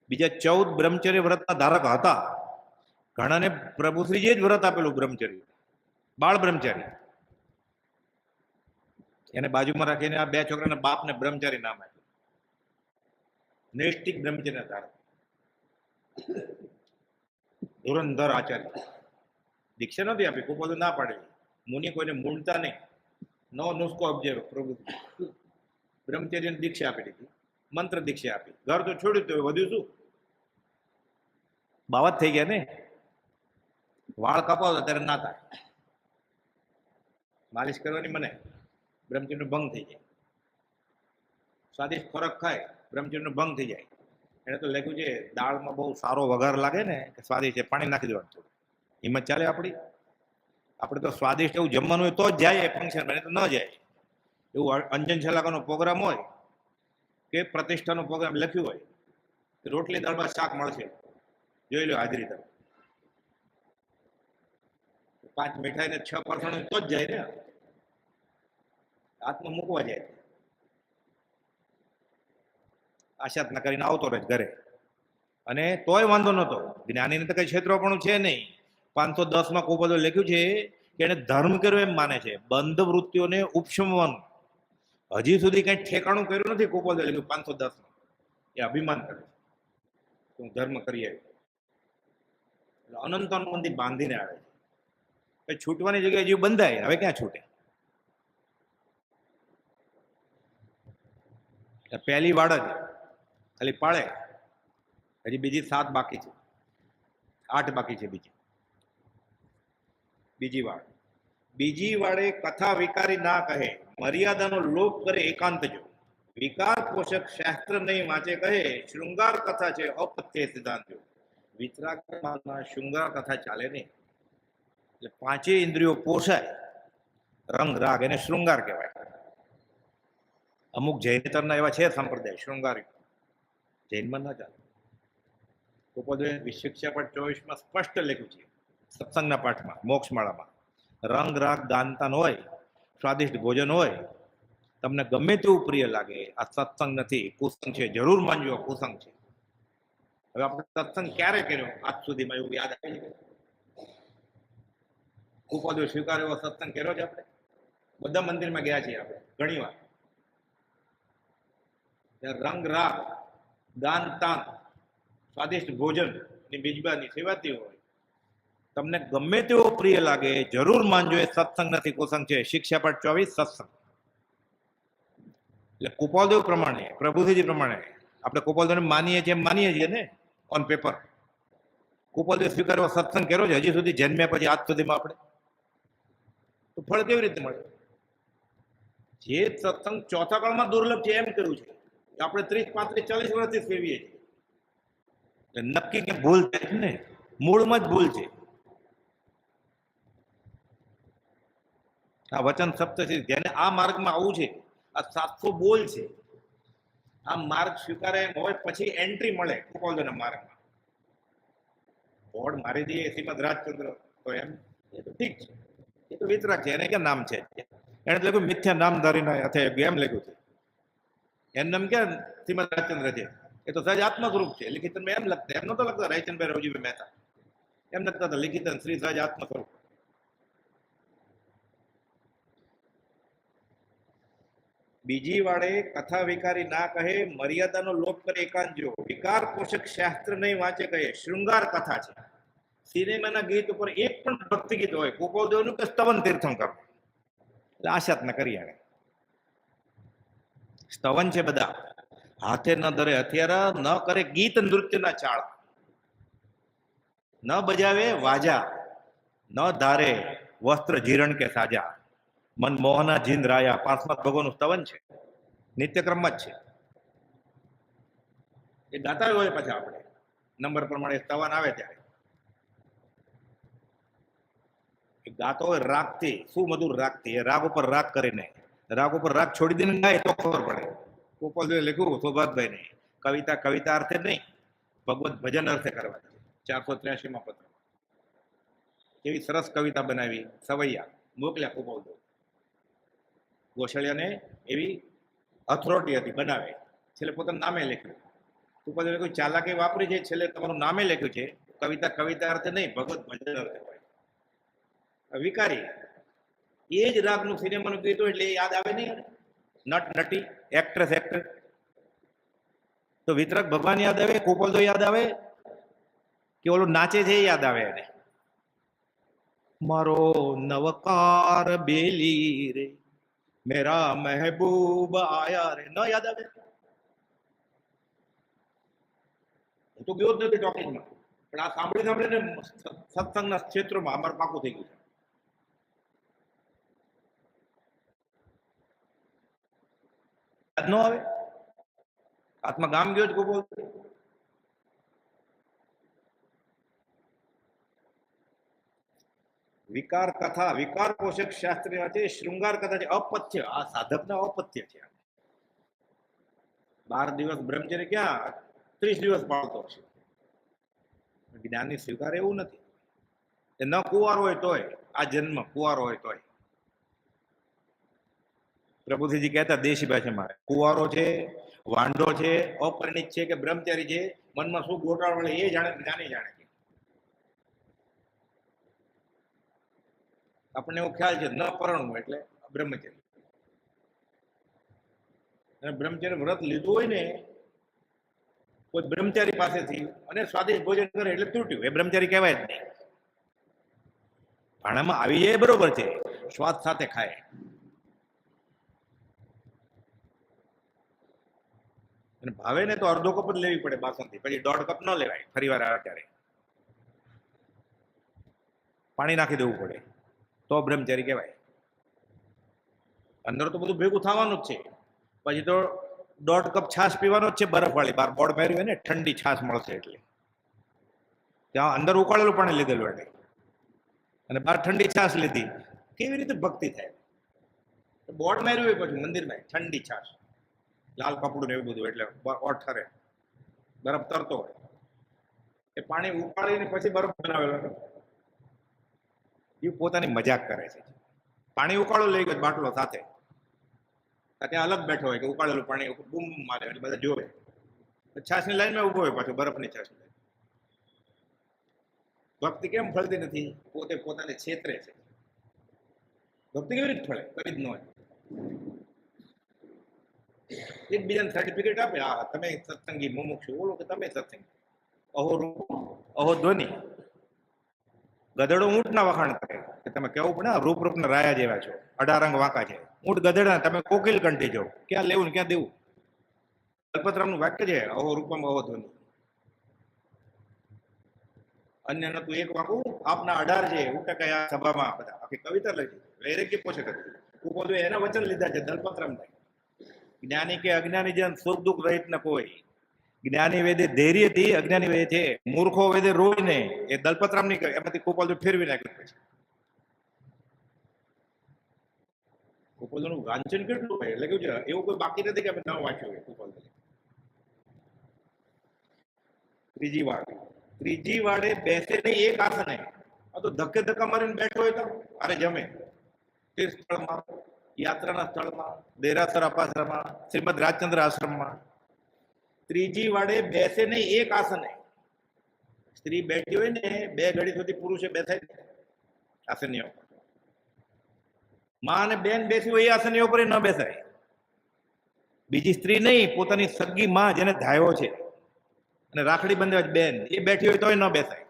બીજા 14 બ્રહ્મચર્ય વ્રતના ધારક હતા. ઘણાને પ્રભુશ્રીજીએ જ વ્રત આપેલું બ્રહ્મચર્ય, બાળ બ્રહ્મચારી. એને બાજુમાં રાખીને આ 2 છોકરાના બાપને બ્રહ્મચારી નામ આપ્યું. નૈષ્ટિક બ્રહ્મચર્ય ધારક, ધુરંધર આચાર્ય. દીક્ષા નથી આપી, ખૂબ બધું ના પાડેલી. મુનિ કોઈને મૂળતા નહીં, નવો નુસ્ખો અપજેવો પ્રભુ. બ્રહ્મચર્યની દીક્ષા આપી દીધી, મંત્ર દીક્ષા આપી, ઘર તો છોડ્યું તો વધ્યું શું? બાવત થઈ ગયા ને. વાળ કપાવો ત્યારે ના થાય, માલિશ કરવાની મને, બ્રહ્મચર્યનો ભંગ થઈ જાય. સ્વાદિષ્ટ ખોરાક ખાય, બ્રહ્મચર્યનો ભંગ થઈ જાય. એને તો લખ્યું છે દાળમાં બહુ સારો વઘાર લાગે ને કે સ્વાદિષ્ટ છે, પાણી નાખી દેવાનું થોડું, હિંમત ચાલે આપણી. આપણે તો સ્વાદિષ્ટ એવું જમવાનું હોય તો જ જાય ફંક્શન, બને તો ન જાય. એવું અંજન છલાકાનો પ્રોગ્રામ હોય કે પ્રતિષ્ઠાનો પ્રોગ્રામ લખ્યું હોય, રોટલી દાળ ભાત શાક મળશે, જોઈ લો હાજરી તમે. 5 મીઠાઈ ને 6 પરસણ તો જ જાય ને, હાથમાં મૂકવા જાય. આશાત ના કરીને આવતો રહે ઘરે, અને તોય વાંધો નતો. જ્ઞાનીને તો કઈ ક્ષેત્રપણું છે નહીં. 510માં કોપદો લખ્યું છે કે એને ધર્મ કર્યો એમ માને છે, બંધ વૃત્તિઓને ઉપશમવાનું. હજી સુધી કઈ ઠેકાણું કર્યું નથી કોપદો લખ્યું 510માં. એ અભિમાન કરે છે હું ધર્મ કરી આવ્યો. અનંત અનુબંધી બાંધીને આવે છે. છૂટવાની જગ્યાએ જીવ બંધાય, હવે ક્યાં છૂટે? પહેલી વાડ જ ખાલી પાળે, હજી બીજી 7 બાકી છે, 8 બાકી છે. બીજી વાડ. બીજી વાડે કથા વિકારી ના કહે, મર્યાદાનો લોપ કરે એકાંત જો. વિકાર પોષક શાસ્ત્ર નહીં વાંચે કહે શૃંગાર કથા છે અપથ્ય સિદ્ધાંત. વિતરાગમાં શૃંગાર કથા ચાલે નહીં. એટલે પાંચેય ઇન્દ્રિયો પોષાય, રંગ રાગ એને શૃંગાર કહેવાય. અમુક જૈનેતરના એવા છે સંપ્રદાય શૃંગારી, જૈનમાં ના ચાલે. શિક્ષા પાઠ 24 માં સ્પષ્ટ લખ્યું છે, સત્સંગના પાઠમાં મોક્ષમાળામાં, રંગ રાગ દાનતાન હોય, સ્વાદિષ્ટ ભોજન હોય, તમને ગમે તેવું પ્રિય લાગે, આ સત્સંગ નથી, કુસંગ છે, જરૂર માનજો કુસંગ છે. હવે આપણે સત્સંગ ક્યારે કર્યો આજ સુધીમાં એવું યાદ આવે છે? ઉપાધિઓ સ્વીકાર એવો સત્સંગ કર્યો છે આપણે? બધા મંદિરમાં ગયા છીએ આપણે ઘણી વાર. રંગ રાગ દાન તાન સ્વાદિષ્ટ ભોજન ની બીજબાની સેવાતી હોય, તમને ગમે તેવો પ્રિય લાગે, જરૂર માનજો એ સત્સંગ નથી, કુસંગ છે. શિક્ષાપાઠ 24 સત્સંગ. એટલે કુપાલદેવ પ્રમાણે, પ્રભુજી પ્રમાણે આપણે કુપાલદેવને માનીએ છીએ ને ઓન પેપર. કુપાલદેવ સ્વીકારવા સત્સંગ કર્યો છે હજી સુધી જન્મ્યા પછી આજ સુધીમાં આપણે? તો ફળ કેવી રીતે મળે? જે સત્સંગ ચોથા કાળમાં દુર્લભ છે એમ કર્યું છે, આપણે 30, 35, 40 વર્ષથી સેવીએ છીએ. નક્કી કે ભૂલ થાય ને, મૂળમાં જ ભૂલ છે. આ વચન સપ્તશી જેને આ માર્ગમાં આવવું છે, આ 700 બોલ છે, આ માર્ગ સ્વીકારે એમ હોય પછી એન્ટ્રી મળે કુપાલદેવના માર્ગમાં. બોર્ડ મારી દઈએ શ્રીમદ રાજચંદ્ર તો એમ એ તો ઠીક છે, એ તો વિતરાગ છે, એને ક્યાં નામ છે? એને લખ્યું મિથ્યા નામ ધારીને હાથે એમ લખ્યું છે. એમ નામ ક્યાં શ્રીમદ રાજચંદ્ર છે? એ તો સહજ આત્મ સ્વરૂપ છે. લિખિત એમ લખતા, એમ નતો લખતા રાયચંદભાઈ રવજીભાઈ મહેતા, એમ લખતા હતા લિખિત શ્રી સહજ આત્મ સ્વરૂપ. બીજી વાળે કથા વિકારી ના કહે, મર્યાદાનો લોપ કરે એકાંજો, વિકાર પોષક શાસ્ત્ર નહીં વાંચે કહે શૃંગાર કથા છે. સિનેમાના ગીત ઉપર એક પણ ભક્તિ ગીત હોય, કુપાલદેવનું કે સ્તવન તીર્થંકર, એટલે આશાત ન કરી આણે. સ્તવન છે બધા, હાથે ન ધરે હથિયારા, ન કરે ગીત નૃત્યના ચાળ, ન બજાવે વાજા, ન ધારે વસ્ત્ર જીરણ કે સાજા, મનમોહના જીંદ રાયા. 5મા ભગવાનનું સ્તવન છે, નિત્યક્રમમાં જ છે. એ ગાતા હોય પછી આપણે નંબર પ્રમાણે સ્તવન આવે ત્યારે એ ગાતો હોય રાગથી, શું મધુર રાગથી, એ રાગ ઉપર રાગ કરીને, રાગ ઉપર રાગ છોડી દઈને ગાય તો ખબર પડે. કુપાલદેવે લખ્યું સૌભાગભાઈ ને, કવિતા કવિતા અર્થે નહીં, ભગવત ભજન અર્થે કરવા. 483માં પત્ર. એવી સરસ કવિતા બનાવી, સવૈયા મોકલ્યા કુપાલદેવ. ગોસળિયાને એવી અથોરિટી હતી બનાવે, છેલ્લે પોતાનું નામે લખ્યું. કુપાલદેવે કોઈ ચાલાકી વાપરી છે, છેલ્લે તમારું નામે લખ્યું છે. કવિતા કવિતા અર્થે નહીં, ભગવત ભજન અર્થે હોય. વિકારી એ જ રાગનું સિનેમાનું ગીત હોય એટલે એ યાદ આવે નહીં. નટ નટી, એક્ટ્રેસ એક્ટર, તો વિતરાગ ભગવાન યાદ આવે, કુપાલદેવ યાદ આવે, કે ઓલું નાચે છે એ યાદ આવે એને? મારો નવકાર બેલી રે, મેરા મહેબૂબ આયા રે, ન યાદ આવે? હું તો ગયો જ નથી ટોકીઝમાં, પણ આ સાંભળી સાંભળીને સત્સંગના ક્ષેત્રોમાં અમારે પાકું થઈ ગયું છે. યાદ ન આવે? હાથમાં ગામ ગયો જ ગોપાલ. વિકાર કથા, વિકાર પોષક શાસ્ત્રી છે, શૃંગાર કથા છે, અપથ્ય. આ સાધકના અપથ્ય છે. 12 દિવસ બ્રહ્મચર્ય ક્યાં 30 દિવસ પાળતો છે. જ્ઞાની સ્વીકાર એવું નથી. એ ન કુંવાર હોય તોય, આ જન્મ કુંવાર હોય તોય. પ્રભુજી કહેતા દેશી ભાષામાં, કુંવારો છે, વાંઢો છે, અપરિણિત છે કે બ્રહ્મચારી છે, મનમાં શું ગોટાળ વળે એ જાણે, જ્ઞાની જાણે છે. આપણને એવો ખ્યાલ છે ન પરણવું એટલે બ્રહ્મચર્ય. અને બ્રહ્મચર્ય વ્રત લીધું હોય ને કોઈ બ્રહ્મચારી પાસેથી અને સ્વાદિષ્ટ ભોજન કરે એટલે તૂટ્યું, એ બ્રહ્મચારી કહેવાય જ નહીં. ભાણામાં આવી જાય બરોબર છે, સ્વાદ સાથે ખાય. અને ભાવે ને તો અડધો કપ જ લેવી પડે બાસનથી, પછી 1.5 કપ ન લેવાય. ફરી વાર આવે ત્યારે પાણી નાખી દેવું પડે તો બ્રહ્મચારી કહેવાય. અંદર તો બધું ભેગું થવાનું જ છે, પછી તો 1.5 કપ છાશ પીવાનો જ છે, બરફવાળી. બહાર બોર્ડ માર્યું હોય ને ઠંડી છાશ મળશે એટલે. ત્યાં અંદર ઉકાળેલું પાણી લીધેલું એટલે, અને બહાર ઠંડી છાશ લીધી. કેવી રીતે ભક્તિ થાય? બોર્ડ માર્યું હોય પછી મંદિરમાં ઠંડી છાશ, લાલ કપડું ને એવું બધું, એટલે ઠરે, બરફ તરતો હોય. એ પાણી ઉકાળીને પછી બરફ બનાવેલો, એ પોતાની મજાક કરે છે. પાણી ઉકાળો લઈ ગયો બાટલો સાથે, ત્યાં અલગ બેઠો હોય કે ઉકાળેલું પાણી બૂમ મારે એટલે બધા જોવે. છાશની લાઈનમાં ઉભો હોય પાછો, બરફની છાશ. ભક્તિ કેમ ફળતી નથી? પોતે પોતાને છેતરે છે. ભક્તિ કેવી રીતે ફળે? કરી જ ન હોય. એકબીજાને સર્ટિફિકેટ આપે, હા તમે સત્સંગી મુમુક્ષુ, ઓલો કે તમે સત્સંગી. અહો રૂપ અહો ધ્વનિ. ગધેડો ઊંટના વખાણ કરે કે તમે કેવું પડે રૂપ રૂપના રાયા જેવા છો, 18 અંગ વાંકા છે. ઊંટ ગધેડા, તમે કોકિલ કંઠી છો. ક્યાં લેવું ને ક્યાં દેવું? દલપતરામનું વાક્ય છે, અહો રૂપમ અહો ધ્વનિ. અન્ય નતું એક વાકું આપના 18 છે. ઉટે કયા સભામાં બધા આખી કવિતા લખી, વૈરાગ્ય પોષક હતી. કુપોલે એના વચન લીધા છે દલપતરામ. જ્ઞાની કે અજ્ઞાની જન સુખ દુઃખ રહિત ન કોઈ. જ્ઞાની વેદે ધૈર્યથી, અજ્ઞાની વેદે છે મૂર્ખો વેદે રોઈ ને. એ દલપતરામ ની એમાંથી કુપોલ ફેરવી નાખ્યું. પછી કુપોલ નું વાંચન કેટલું હોય એટલે કેવું છે, એવું કોઈ બાકી નથી કે આપણે ન વાંચ્યું હોય કુપોલ. ત્રીજી વાડે બેસે નહીં એક આસને. આ તો ધક્કે ધક્કા મારીને બેઠો હોય તો અરે જમે. તીર્થ સ્થળમાં, યાત્રાના સ્થળમાં, દેરાસર અપાશ્રમમાં, શ્રીમદ રાજચંદ્ર આશ્રમમાં. ત્રીજી વાડે બેસે નહીં એક આસને. સ્ત્રી બેઠી હોય ને 2 ઘડી સુધી પુરુષે બેસાય આસનીઓ. માં અને બેન બેસી હોય એ આસનીઓ પર ન બેસાય. બીજી સ્ત્રી નહીં, પોતાની સગી માં જેને ધાયો છે અને રાખડી બંધાવે બેન, એ બેઠી હોય તોય ન બેસાય.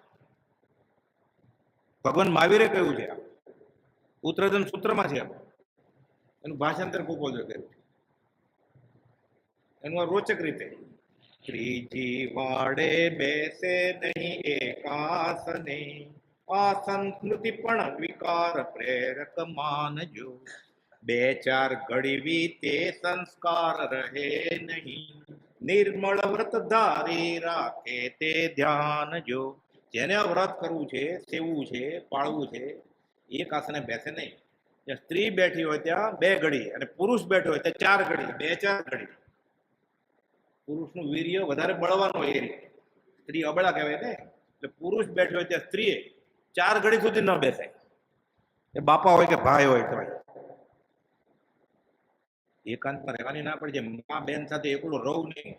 ભગવાન મહાવીરે કહ્યું છે, ઉત્તરજન સૂત્રમાં છે, એનું ભાષાંતર કુપોલ કર્યું છે. એનું આ રોચક રીતે, ત્રીજી વાડે બેસે નહીં એકાસને. આ સંસ્કૃતિ પણ વિકાર પ્રેરક માનજો. 2-4 ઘડી વીતે સંસ્કાર રહે નહીં. નિર્મળ વ્રત ધારી રાખે તે ધ્યાન જો. જેને વ્રત કરવું છે, સેવવું છે, પાળવું છે, એક આસને બેસે નહીં. જ્યાં સ્ત્રી બેઠી હોય ત્યાં 2 ઘડી, અને પુરુષ બેઠો હોય ત્યાં 4 ઘડી, 2-4 ઘડી. પુરુષનું વીર્ય વધારે બળવાનું હોય એ રીતે. સ્ત્રી અબળા કહેવાય ને, એટલે પુરુષ બેઠો હોય ત્યાં સ્ત્રીએ 4 ઘડી સુધી ન બેસાય. એ બાપા હોય કે ભાઈ હોય તો એકાંતમાં રહેવાની ના પડી જાય. મા બેન સાથે એકલો રહું નહીં,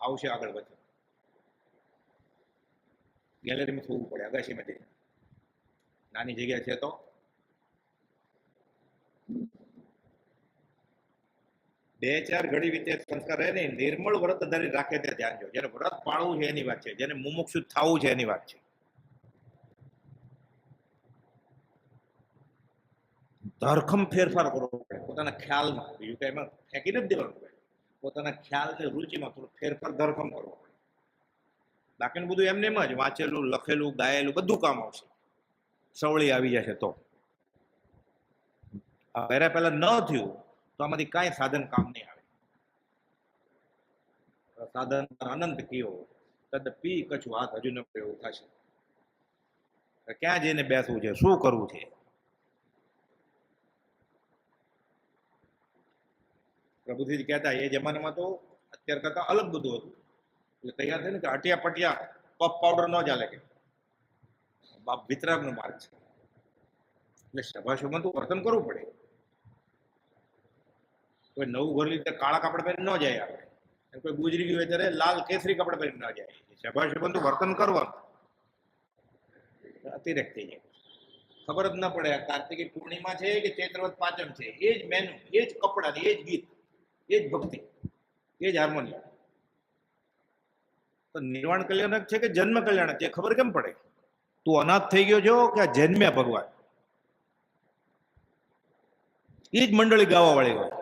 આવશે આગળ વધે. ગેલેરીમાં થવું પડે, અગાશીમાં જઈને. નાની જગ્યા છે તો 2-4 ઘડી વીતે સંસ્કાર રહે નહીં. નિર્મળ વ્રત ધારી રાખે તે ધ્યાન જો. જેને વ્રત પાળવું છે એની વાત છે, જેને મુમુક્ષુ થવું છે એની વાત છે. ધરખમ ફેરફાર કરવો પડે પોતાના ખ્યાલમાં. બીજું કઈ એમાં ફેંકી નથી દેવાનું પડે. પોતાના ખ્યાલ ને રુચિમાં થોડો ફેરફાર ધરખમ કરવો પડે. બાકીનું બધું એમને એમ જ વાંચેલું, લખેલું, ગાયેલું બધું કામ આવશે. સવળી આવી જશે તો. પહેલા ન થયું તો આમાંથી કાંઈ સાધન કામ નહીં આવે. સાધન અનંત કયો તદપી કછું હાથ હજુ ન એવું થશે. ક્યાં જઈને બેસવું છે, શું કરવું છે? પ્રભુજી કહેતા એ જમાનામાં તો અત્યારે કરતા અલગ બધું હતું. એટલે તૈયાર થાય ને કે અટિયા પટિયા પફ પાવડર ન ચાલે કે બાપ વિતરાગનો માર્ગ છે. એટલે સભાસભમાં તો વર્તન કરવું પડે. કોઈ નવું ઘર લીધે કાળા કપડા પહેરી ન જાય આપણે. કોઈ ગુજરી ગયું હોય ત્યારે લાલ કેસરી કપડા પહેરી ન જાય. સભાસભમાં તો વર્તન કરવાનું. અતિરેક થઈ જાય, ખબર જ ના પડે કાર્તિકી પૂર્ણિમા છે કે ચૈત્રવત પાંચમ છે. એ જ મેનુ, એ જ કપડા, એ જ ગીત, એ જ ભક્તિ, એ જ હાર્મોનિયમ. તો નિર્વાણ કલ્યાણક છે કે જન્મ કલ્યાણક છે ખબર કેમ પડે? તું અનાથ થઈ ગયો છો કે જન્મ્યા ભગવાન? એ જ મંડળી ગાવા વાળી હોય,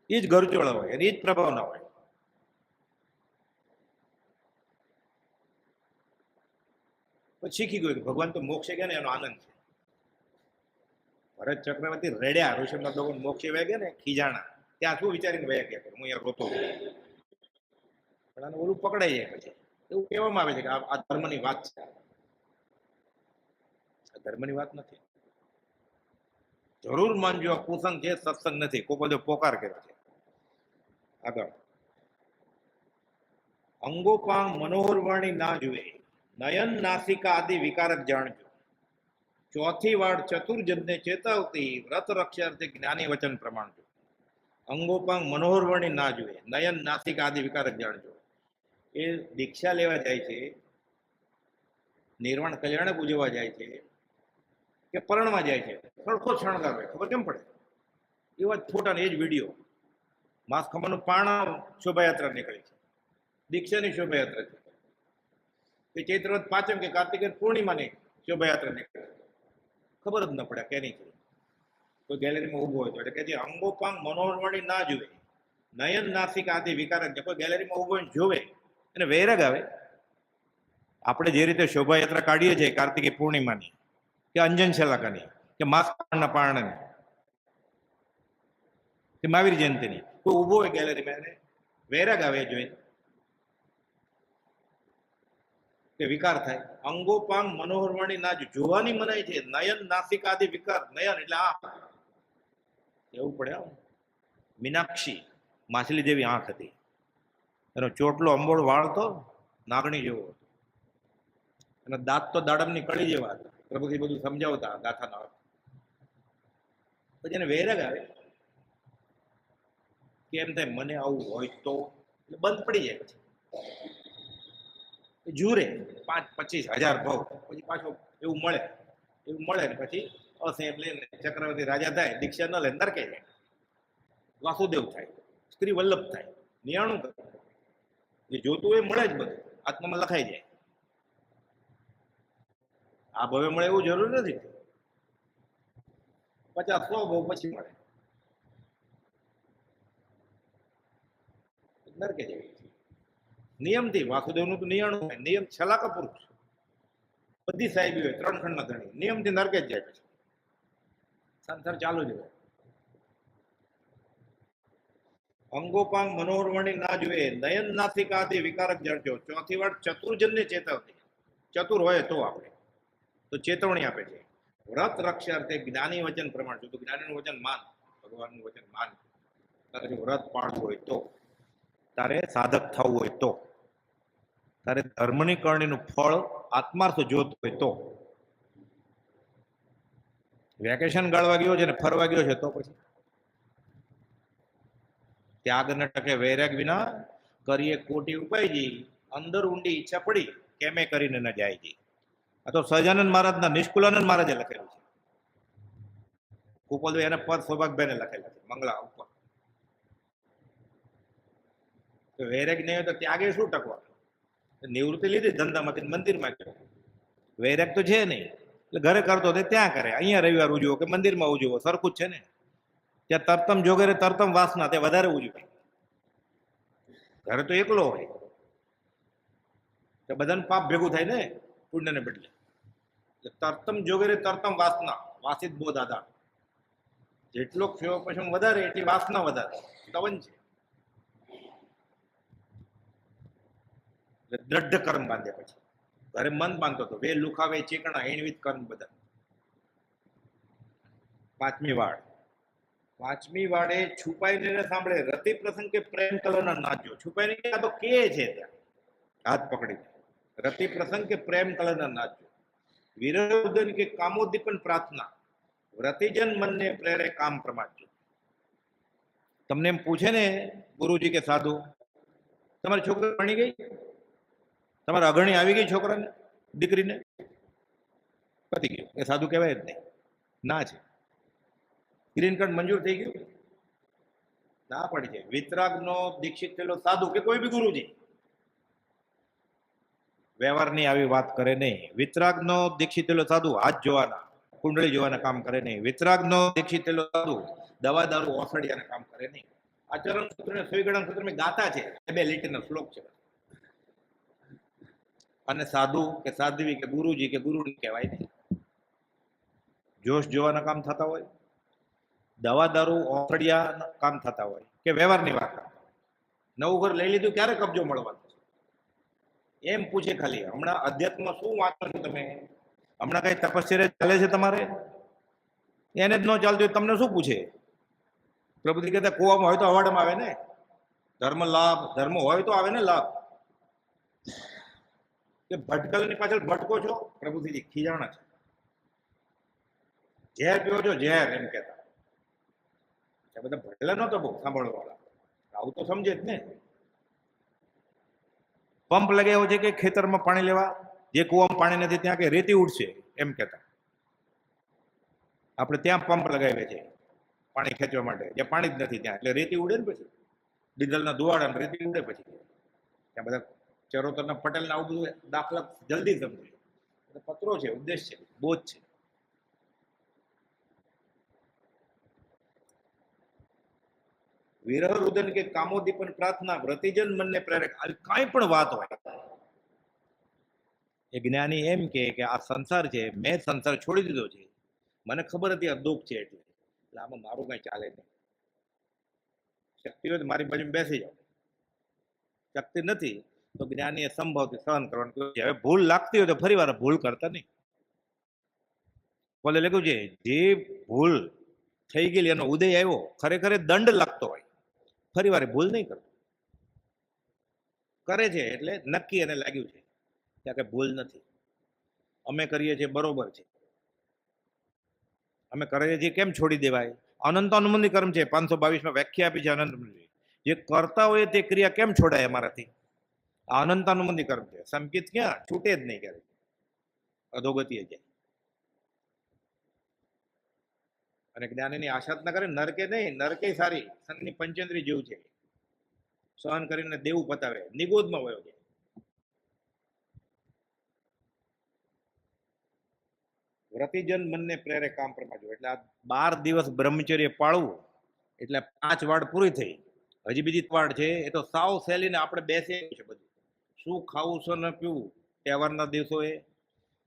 એ જ ઘરચોળા હોય, એ જ પ્રભાવના હોય. પછી શીખી ગયું કે ભગવાન તો મોક્ષે ગયા ને એનો આનંદ છે. ભરત ચક્રવર્તી રડ્યા ઋષભના ભગવાન મોક્ષે વહી ગયા ને ખીજાણા, ત્યાં શું વિચારીને વયા ગયા હું અહીંયા રોતો હતો. પણ આને ઓલું પકડાઈ જાય પછી એવું કહેવામાં આવે છે કે આ ધર્મની વાત છે. આ ધર્મની વાત નથી. જરૂર માનજો આ કુસંગ છે, સત્સંગ નથી. કોઈ બધો પોકાર કર્યો છે. આગળ અંગોપાંગ મનોહર વાણી ના જુએ, નયન નાસિકા આદિ વિકારક જાણજો. ચોથી વાડ ચતુર્જનને ચેતવતી, વ્રત રક્ષાર્થે જ્ઞાની વચન પ્રમાણજો. અંગોપાંગ મનોહર વાણી ના જુએ, નયન નાસિકા આદિ વિકારક જાણજો. એ દીક્ષા લેવા જાય છે, નિર્વાણ કલ્યાણક ઉજવવા જાય છે કે પરણવા જાય છે, સરખો શણગાર હોય, ખબર કેમ પડે? એવા જ ફોટા ને એ જ વિડીયો. માસ ખમણનું પાણ શોભાયાત્રા નીકળી છે, દીક્ષાની શોભાયાત્રા છે, કે ચૈત્રવદ પાંચમ કે કાર્તિક પૂર્ણિમાની શોભાયાત્રા નીકળે, ખબર જ ન પડે કેની છે. કોઈ ગેલેરીમાં ઉભો હોય તો એટલે કે જે અંગોપાંગ મનોહરવાણી ના જુએ, નયન નાસિક આદિ વિકારક, કોઈ ગેલેરીમાં ઉભો હોય જોવે એને વૈરાગ આવે. આપણે જે રીતે શોભાયાત્રા કાઢીએ છીએ કાર્તિકી પૂર્ણિમાની કે અંજન શલાકાની કે માસ પારણાની કે મહાવીર જયંતિની, કોઈ ઉભો હોય ગેલેરીમાં એને વૈરાગ આવે જોઈ કે વિકાર થાય. અંગોપાંગ મનોહરવાણી ના જોવાની મનાય છે. નયન નાસિક આદિ વિકાર, નયન એટલે આંખ, એવું પડે. મીનાક્ષી માછલી જેવી આંખ હતી, એનો ચોટલો અંબોળ વાળતો નાગણી જેવો હતો, અને દાંત તો દાડમની કડી જેવા હતા. પ્રભુજી બધું સમજાવતા ગાથાના. પછી એને વૈરાગ આવે કે એમ થાય મને આવું હોય તો, એટલે બંધ પડી જાય. પછી જુરે 5-25 હજાર ભાવ, પછી પાછું એવું મળે ને પછી અસેબ લઈને ચક્રવર્તી રાજા થાય, દીક્ષા ન લે નરકે જાય, વાસુદેવ થાય, સ્ત્રી વલ્લભ થાય, નિયાણું કરે, જે જોતું એ મળે જ બધું, આત્મામાં લખાઈ જાય. આ ભવે મળે એવું જરૂર નથી. 50-100 ભાવ પછી મળે, નરકે જાય. નિયમથી વાસુદેવનું તો નિયાણું હોય, નિયમ છલાકા પુરુષ, બધી સાહેબી હોય, 3 ખંડના ધણી, નિયમથી નરકે જ જાય. પછી સંસાર ચાલુ જ હોય. અંગોપાંગ મનોહરવાણી ના જોઈએ, નયન નાસિકાથી વિકારક જણજો. ચોથી વાર ચતુર્જનને ચેતવતી, ચતુર હોય તો આપણે તો ચેતવણી આપે છે. વ્રત રક્ષાર્થે જ્ઞાની વચન પ્રમાણ, જો જ્ઞાનીનું વચન માન, ભગવાનનું વચન માન, તારે જો વ્રત પાળવું હોય તો, તારે સાધક થવું હોય તો, તારે ધર્મની કરણીનું ફળ આત્માર્થ જોતું હોય તો, વેકેશન ગાળવા ગયો છે ને ફરવા ગયો છે તો પછી ત્યાગ ન ટકે વૈરાગ વિના કરીએ કોટી ઉપાયજી, અંદર ઊંડી ઈચ્છા પડી કેમે કરીને ન જાયજી. આ તો સહજાનંદ મહારાજના નિષ્કુલાનંદ મહારાજે લખેલું છે. કુપલભાઈ એને પદ સૌભાગભાઈને લખેલા છે મંગળા ઉપર. તો વૈરાગ નહીં હોય તો ત્યાગે શું ટકવા? નિવૃત્તિ લીધી ધંધામાંથી, મંદિરમાં ગયો, વૈરાગ તો છે નહીં, એટલે ઘરે કરતો તે ત્યાં કરે. અહીંયા રવિવાર ઉજવો કે મંદિરમાં ઉજવો સરખું જ છે ને. ત્યાં તરતમ જોગેરે તરતમ વાસના, તે વધારે ઉજવે. ઘરે તો એકલો હોય તો બધાને પાપ ભેગું થાય ને પુણ્યને બદલે. તરતમ જોગેરે તરતમ વાસના, વાસિત બોધ આધાર. જેટલો ક્ષેમ પશમ વધારે એટલી વાસના વધારે, તવન છે. દ્રઢ કર્મ બાંધે. પછી ઘરે મન બાંધતો હતો, વે લુખાવે ચીકણા, એણવિત કર્મ બધા. પાંચમી વાડે છુપાઈને સાંભળે, રતિ પ્રસંગ કે પ્રેમ કલરના નાચજો. છુપાઈને આ તો કે છે ત્યાં હાથ પકડી, રતિ પ્રસંગ કે પ્રેમ કલરના નાચજો. વિરોધન કે કામોદ્દીપન પ્રાર્થના, વ્રતિજન મનને પ્રેરે કામ પ્રમાણજો. તમને એમ પૂછે ને ગુરુજી કે સાધુ, તમારી છોકરી ભણી ગઈ, તમારે અગણી આવી ગઈ છોકરાને, દીકરીને? પતી ગયું. એ સાધુ કહેવાય જ નહીં, ના છે. ગ્રીન કાર્ડ મંજૂર થઈ ગયું, ના પડી જાય. વિતરાગનો દીક્ષિત થયેલો સાધુ કે કોઈ બી ગુરુજી વ્યવહારની આવી વાત કરે નહીં. વિતરાગનો દીક્ષિત થયેલો સાધુ હાથ જોવાના, કુંડળી જોવાના કામ કરે નહીં. વિતરાગનો દીક્ષિત થયેલો સાધુ દવા દારૂ ઓસડિયાના કામ કરે નહીં. આ ચરણ સૂત્ર ને સોયગણ સૂત્ર મેં ગાતા છે, 2 લીટીનો શ્લોક છે. અને સાધુ કે સાધ્વી કે ગુરુજી કે ગુરુ કહેવાય નહીં. જોશ જોવાના કામ થતા હોય, દવા દારૂ ઓફડિયા કામ થતા હોય કે વ્યવહારની વાત કરતા હોય. નવું ઘર લઈ લીધું, ક્યારે કબજો મળવાનો છે એમ પૂછે ખાલી. હમણાં અધ્યાત્મમાં શું વાંચો છો તમે? હમણાં કઈ તપસ્યા ચાલે છે તમારે? એને જ ન ચાલતું હોય તમને શું પૂછે? પ્રભુજી કહેતા કુવામાં હોય તો અવાડમાં આવે ને. ધર્મ લાભ, ધર્મ હોય તો આવે ને લાભ. કે ભટકલની પાછળ ભટકો છો? પ્રભુજી ખીજાણા છે. ઝેર પીવો છો ઝેર એમ કહેતા. બધા ભટેલા નતો બહુ સાંભળવા વાળા, આવું તો સમજે જ ને. પંપ લગાવ્યો છે કે ખેતરમાં પાણી લેવા, જે કુવામાં પાણી નથી ત્યાં કે રેતી ઉડશે એમ કહેતા. આપણે ત્યાં પંપ લગાવીએ છીએ પાણી ખેંચવા માટે, જ્યાં પાણી જ નથી ત્યાં, એટલે રેતી ઉડે ને. પછી ડીઝલના ધુવાડા રેતી ઉડે. પછી ત્યાં બધા ચરોતરના પટેલના આવું બધું દાખલા જલ્દી સમજે. પત્રો છે, ઉદ્દેશ છે, બોધ છે. વિરહ રુદન કે કામોદીપન પ્રાર્થના વ્રતિજન મનને પ્રેરક, કાંઈ પણ વાત હોય એ જ્ઞાની એમ કે આ સંસાર છે, મેં સંસાર છોડી દીધો છે, મને ખબર હતી આ દુઃખ છે, એટલે આમાં મારું કઈ ચાલે નહીં. શક્તિ હોય તો મારી બાજુ બેસી જાઓ, શક્તિ નથી તો જ્ઞાની સંભવથી સહન કરવાનું. હવે ભૂલ લાગતી હોય તો ફરી વાર ભૂલ કરતા નહીં. બોલે લખ્યું છે જે ભૂલ થઈ ગયેલી એનો ઉદય આવ્યો, ખરેખર દંડ લાગતો હોય, ફરી વાર ભૂલ નહીં કરતો. કરે છે એટલે નક્કી એને લાગ્યું છે ત્યાં કે ભૂલ નથી, અમે કરીએ છીએ બરોબર છે. અમે કરીએ છીએ કેમ છોડી દેવાય? અનંત અનુબંધી કર્મ છે, 522માં વ્યાખ્યા આપી છે અનંત. જે કરતા હોય તે ક્રિયા કેમ છોડાય અમારાથી? અનંત અનુબંધી કર્મ છે, સંકિત ક્યાં છૂટે જ નહીં, ક્યારે અધોગતિએ જાય. અને જ્ઞાનીની આશા જ ન કરે, નરકે નહીં, નરકે સારી સંતની પંચેન્દ્રી જેવું છે, સહન કરીને દેવું પતાવે, નિગોદમાં વયો જાય. વ્રતિજન મનને પ્રેરે કામ પ્રમાજો, એટલે આ 12 દિવસ બ્રહ્મચર્ય પાળવું એટલે 5 વાડ પૂરી થઈ. હજી બીજી વાડ છે, એ તો સાવ સહેલીને આપણે બેસે છે. બધું શું ખાવું, શું ન પીવું, તહેવારના દિવસોએ,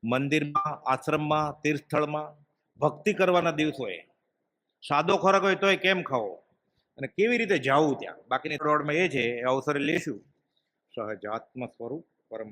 મંદિરમાં, આશ્રમમાં, તીર્થસ્થળમાં ભક્તિ કરવાના દિવસોએ સાદો ખોરાક હોય તોય કેમ ખાવો અને કેવી રીતે જાવું ત્યાં. બાકીની રોડમાં એ છે, એ અવસરે લેશું. સહજાત્મ સ્વરૂપ પરમ